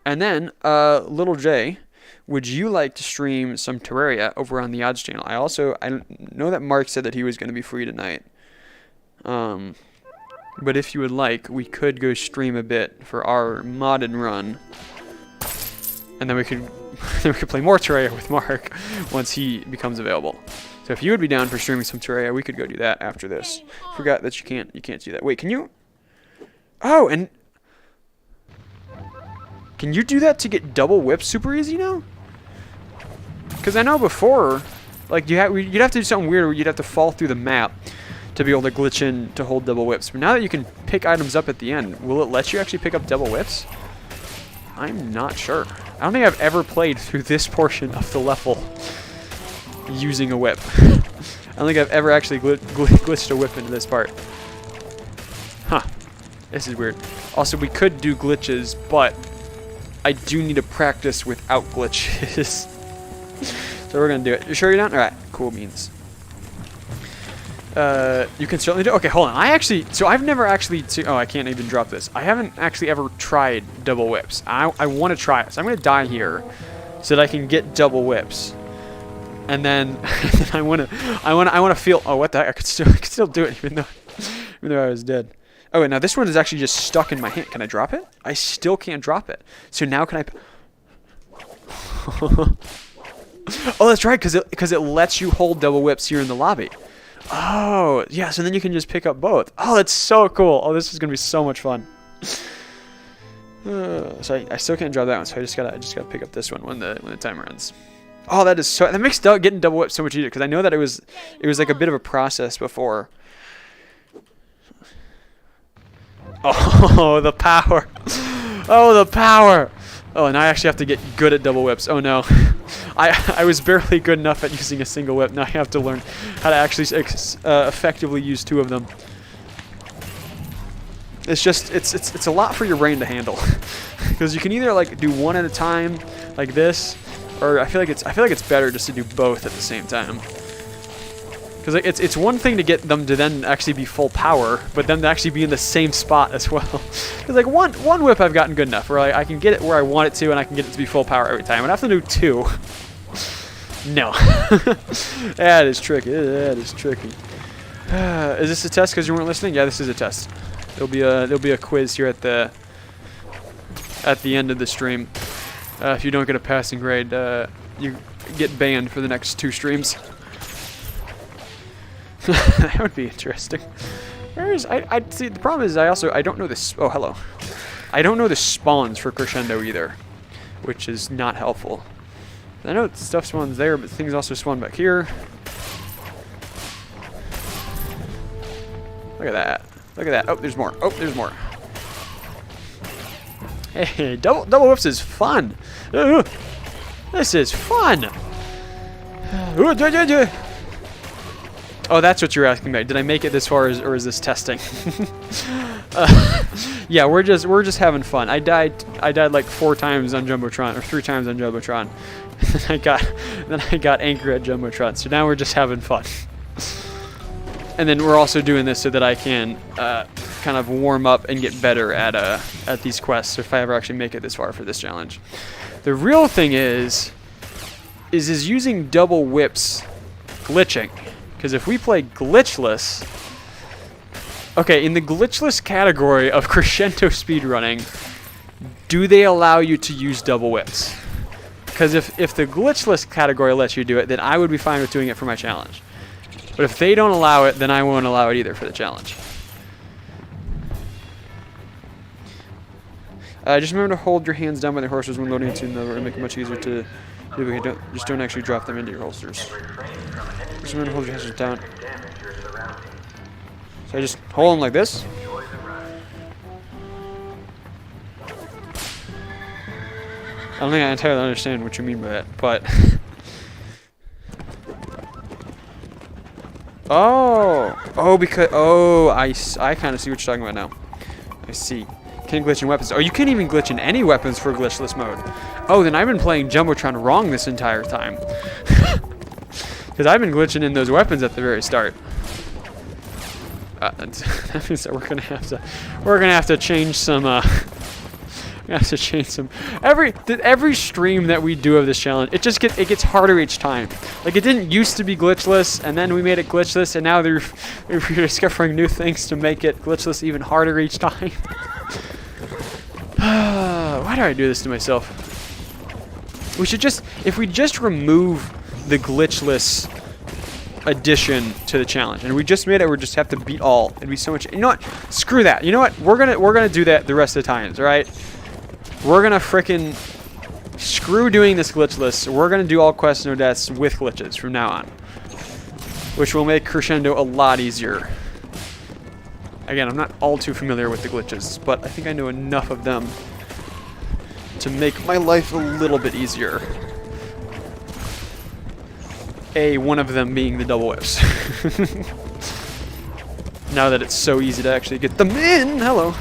And then, Little J, would you like to stream some Terraria over on the Odds channel? I know that Mark said that he was going to be free tonight. But if you would like, we could go stream a bit for our modded run. And then we could play more Terraria with Mark once he becomes available. So if you would be down for streaming some Terraria, we could go do that after this. Forgot that you can't do that. Wait, can you? Oh, and can you do that to get double whips super easy now? Because I know before, like you'd have to do something weird where you'd have to fall through the map to be able to glitch in to hold double whips. But now that you can pick items up at the end, will it let you actually pick up double whips? I'm not sure. I don't think I've ever played through this portion of the level using a whip. I don't think I've ever actually glitched a whip into this part. Huh. This is weird. Also, we could do glitches, but I do need to practice without glitches. So we're going to do it. You sure you're down? Alright, cool beans. You can certainly do. Okay, hold on. So I've never actually. Oh, I can't even drop this. I haven't actually ever tried double whips. I want to try it. So I'm going to die here so that I can get double whips. And then I want to feel. Oh, what the heck? I could still do it even though I was dead. Oh, and now this one is actually just stuck in my hand. Can I drop it? I still can't drop it. So now can I? Oh, that's right, because it lets you hold double whips here in the lobby. Oh, yeah. So then you can just pick up both. Oh, that's so cool. Oh, this is gonna be so much fun. So I still can't drop that one. So I just gotta pick up this one when the timer ends. Oh, that makes getting double whip so much easier, because I know that it was like a bit of a process before. Oh, the power. Oh, the power. Oh, and I actually have to get good at double whips. Oh no. I was barely good enough at using a single whip. Now I have to learn how to actually effectively use two of them. It's just it's a lot for your brain to handle. Because you can either like do one at a time like this, or I feel like it's better just to do both at the same time. Because it's one thing to get them to then actually be full power, but then to actually be in the same spot as well. Because like one whip I've gotten good enough where I can get it where I want it to, and I can get it to be full power every time. But I have to do two. No. That is tricky. That is tricky. Is this a test because you weren't listening? Yeah, this is a test. There'll be a quiz here at the end of the stream. If you don't get a passing grade, you get banned for the next 2 streams. That would be interesting. I see. The problem is I don't know this. Oh, hello. I don't know the spawns for Crescendo either, which is not helpful. I know stuff spawns there, but things also spawn back here. Look at that. Look at that. Oh, there's more. Oh, there's more. Hey, double whips is fun. This is fun. Oh, that's what you're asking about. Did I make it this far, or is this testing? Yeah, we're just having fun. I died like 4 times on Jumbotron, or 3 times on Jumbotron. then I got angry at Jumbotron. So now we're just having fun. And then we're also doing this so that I can kind of warm up and get better at these quests if I ever actually make it this far for this challenge. The real thing is using double whips glitching. Because if we play glitchless, okay, in the glitchless category of Crescendo speedrunning, do they allow you to use double whips? Because if the glitchless category lets you do it, then I would be fine with doing it for my challenge. But if they don't allow it, then I won't allow it either for the challenge. Just remember to hold your hands down by the horses when loading into another and make it much easier to do. Okay, just don't actually drop them into your holsters. Just remember to hold your hands down. So I just hold them like this. I don't think I entirely understand what you mean by that, but... I kind of see what you're talking about now. I see. Can't glitch in weapons. Oh, you can't even glitch in any weapons for glitchless mode. Oh, then I've been playing Jumbotron wrong this entire time. Because I've been glitching in those weapons at the very start. That means that we're gonna have to change some. We have to change some. Every stream that we do of this challenge, it gets harder each time. Like, it didn't used to be glitchless, and then we made it glitchless, and now we're discovering new things to make it glitchless even harder each time. Why do I do this to myself? We should if we just remove the glitchless addition to the challenge, and we just made it, we just have to beat all. It'd be so much. You know what? Screw that. You know what? We're gonna do that the rest of the times. All right? We're gonna frickin' screw doing this glitchless. We're gonna do all quests no deaths with glitches from now on, which will make Crescendo a lot easier. Again, I'm not all too familiar with the glitches, but I think I know enough of them to make my life a little bit easier. One of them being the double whips. Now that it's so easy to actually get them in. Hello.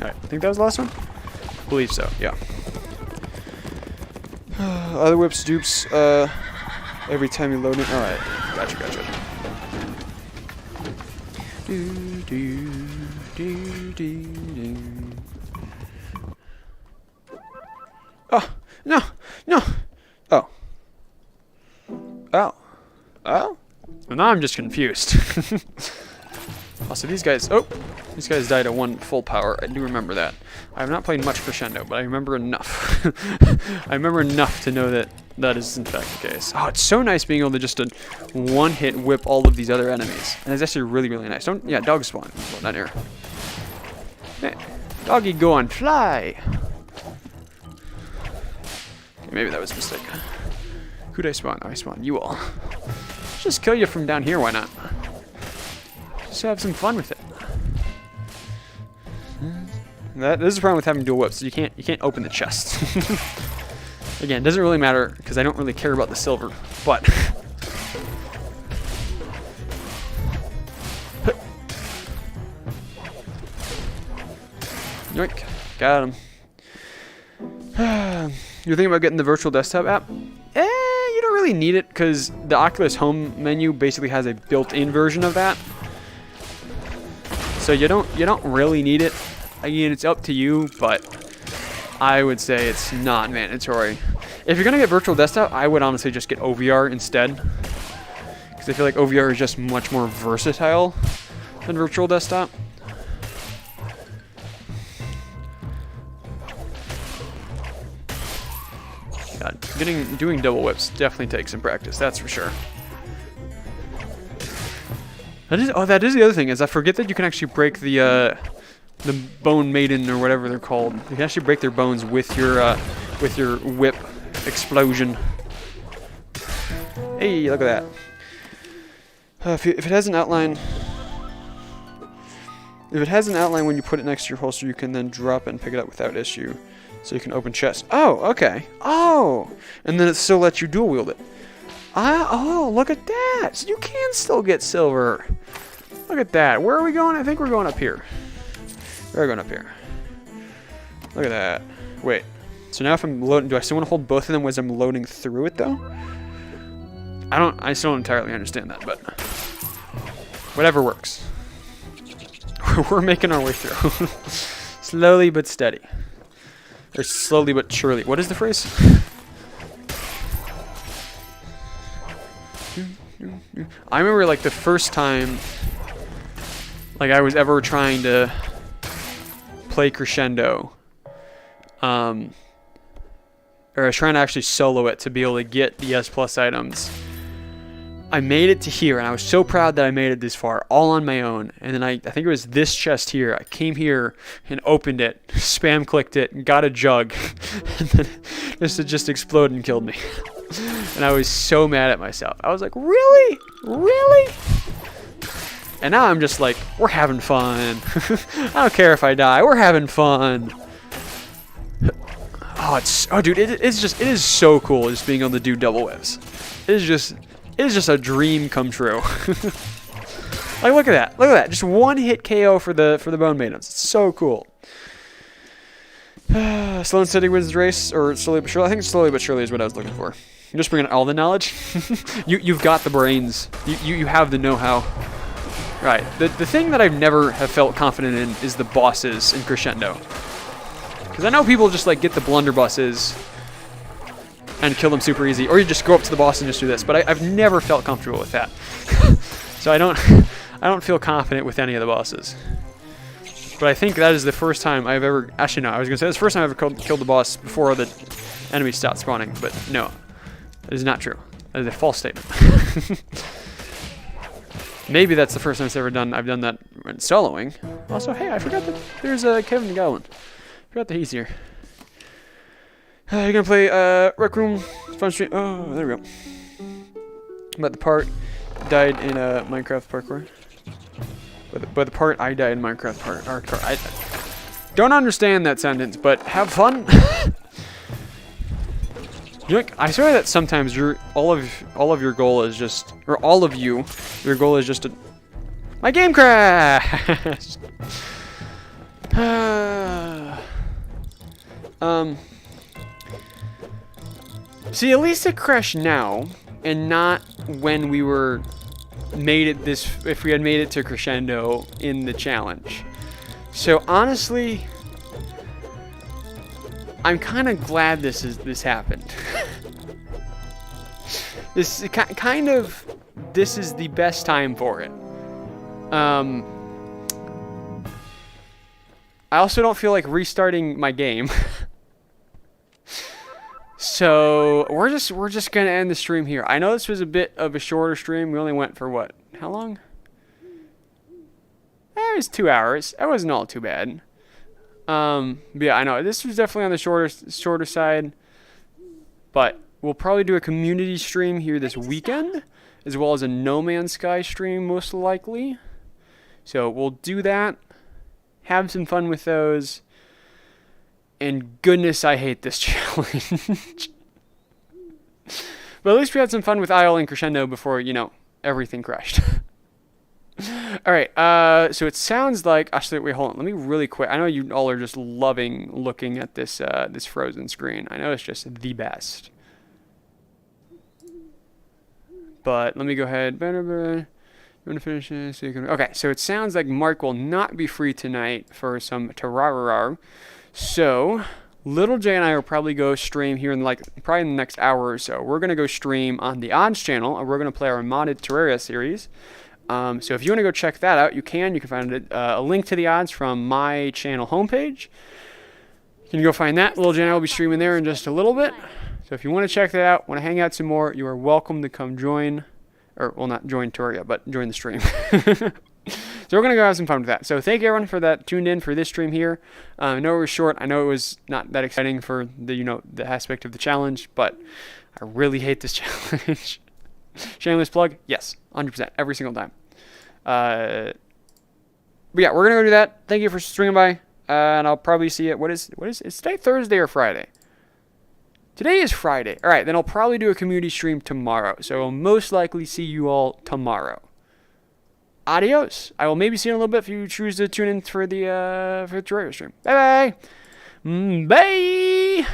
Alright, I think that was the last one? I believe so, yeah. Other whips, dupes, every time you load it. Alright, gotcha. Oh, no. Oh. Well, now I'm just confused. Also, these guys died at 1 full power. I do remember that. I have not played much Crescendo, but I remember enough. I remember enough to know that that is in fact the case. Oh, it's so nice being able to just one-hit whip all of these other enemies. And it's actually really, really nice. Dog spawn. Well, not here. Hey, doggy go on fly. Okay, maybe that was a mistake. Who'd I spawn? Oh, I spawned you all. Just kill you from down here, why not? Just have some fun with it. This is the problem with having dual whips. You can't open the chest. Again, it doesn't really matter because I don't really care about the silver, but yoink, got him. You're thinking about getting the virtual desktop app? You don't really need it because the Oculus Home menu basically has a built-in version of that. So you don't really need it. Again, it's up to you, but I would say it's not mandatory. If you're gonna get virtual desktop, I would honestly just get OVR instead, because I feel like OVR is just much more versatile than virtual desktop. Doing double whips definitely takes some practice, that's for sure. That is the other thing, is I forget that you can actually break the bone maiden or whatever they're called. You can actually break their bones with your whip explosion. Hey, look at that. If it has an outline, when you put it next to your holster, you can then drop it and pick it up without issue. So you can open chests. Oh, okay. Oh, and then it still lets you dual wield it. Oh, look at that. So you can still get silver. Look at that. Where are we going? I think we're going up here. We're going up here. Look at that. Wait. So now if I'm loading, do I still want to hold both of them as I'm loading through it though? I still don't entirely understand that, but whatever works. We're making our way through. Slowly but steady. Or slowly but surely. What is the phrase? I remember like the first time like I was ever trying to play Crescendo. Or I was trying to actually solo it to be able to get the S+ items. I made it to here, and I was so proud that I made it this far, all on my own. And then I think it was this chest here. I came here and opened it, spam clicked it, got a jug, and then it just exploded and killed me. And I was so mad at myself. I was like, really? Really? And now I'm just like, we're having fun. I don't care if I die. We're having fun. Oh, dude, it is so cool just being able to do double whips. It is just a dream come true. Like, look at that. Just one hit KO for the Bone Maidens. It's so cool. Slow and steady wins the race, or slowly but surely. I think slowly but surely is what I was looking for. You're just bringing all the knowledge. You've got the brains. You have the know-how. Right. The thing that I've never have felt confident in is the bosses in Crescendo. Because I know people just like get the blunderbusses and kill them super easy, or you just go up to the boss and just do this. But I've never felt comfortable with that. So I don't feel confident with any of the bosses. But I think that is the first time I've ever... Actually, no, I was going to say it's the first time I've ever killed the boss before the enemies stopped spawning. But no, that is not true. That is a false statement. Maybe that's the first time I've done that when soloing. Also, hey, I forgot that there's Kevin Gowan. Forgot that he's here. You're going to play Rec Room Fun Street. Oh, there we go. But the part died in Minecraft parkour. But the part I died in Minecraft parkour. I don't understand that sentence, but have fun. You know, I swear that sometimes all of your goal is just, or all of you, your goal is just to. My game crashed. See, at least it crashed now, and not when we were made it this. If we had made it to Crescendo in the challenge. So honestly, I'm kind of glad this happened. This is the best time for it. I also don't feel like restarting my game. So we're just gonna end the stream here. I know this was a bit of a shorter stream. We only went for what? How long? It was 2 hours. That wasn't all too bad. But yeah, I know this was definitely on the shorter side. But we'll probably do a community stream here this weekend, as well as a No Man's Sky stream most likely. So we'll do that. Have some fun with those. And goodness, I hate this challenge. But at least we had some fun with IL and Crescendo before, everything crashed. Alright, so it sounds like... Actually, wait, hold on. Let me really quick... I know you all are just loving looking at this this frozen screen. I know it's just the best. But let me go ahead. You want to finish this? So you can... Okay, so it sounds like Mark will not be free tonight for some Terrarar. So, Little J and I will probably go stream here in probably in the next hour or so. We're going to go stream on the Odds channel, and we're going to play our modded Terraria series. So if you want to go check that out, you can. You can find a link to the Odds from my channel homepage. You can go find that. Little J and I will be streaming there in just a little bit. So if you want to check that out, want to hang out some more, you are welcome to come join. Or, well, not join Terraria, but join the stream. So we're going to go have some fun with that. So thank you everyone for that tuned in for this stream here. I know it was short. I know it was not that exciting for the the aspect of the challenge, but I really hate this challenge. Shameless plug? Yes, 100%, every single time. But yeah, we're going to go do that. Thank you for swinging by. And I'll probably see it. What is it's today? Thursday or Friday? Today is Friday. All right, then I'll probably do a community stream tomorrow. So I'll most likely see you all tomorrow. Adios. I will maybe see you in a little bit if you choose to tune in for the tutorial stream. Bye bye. Bye.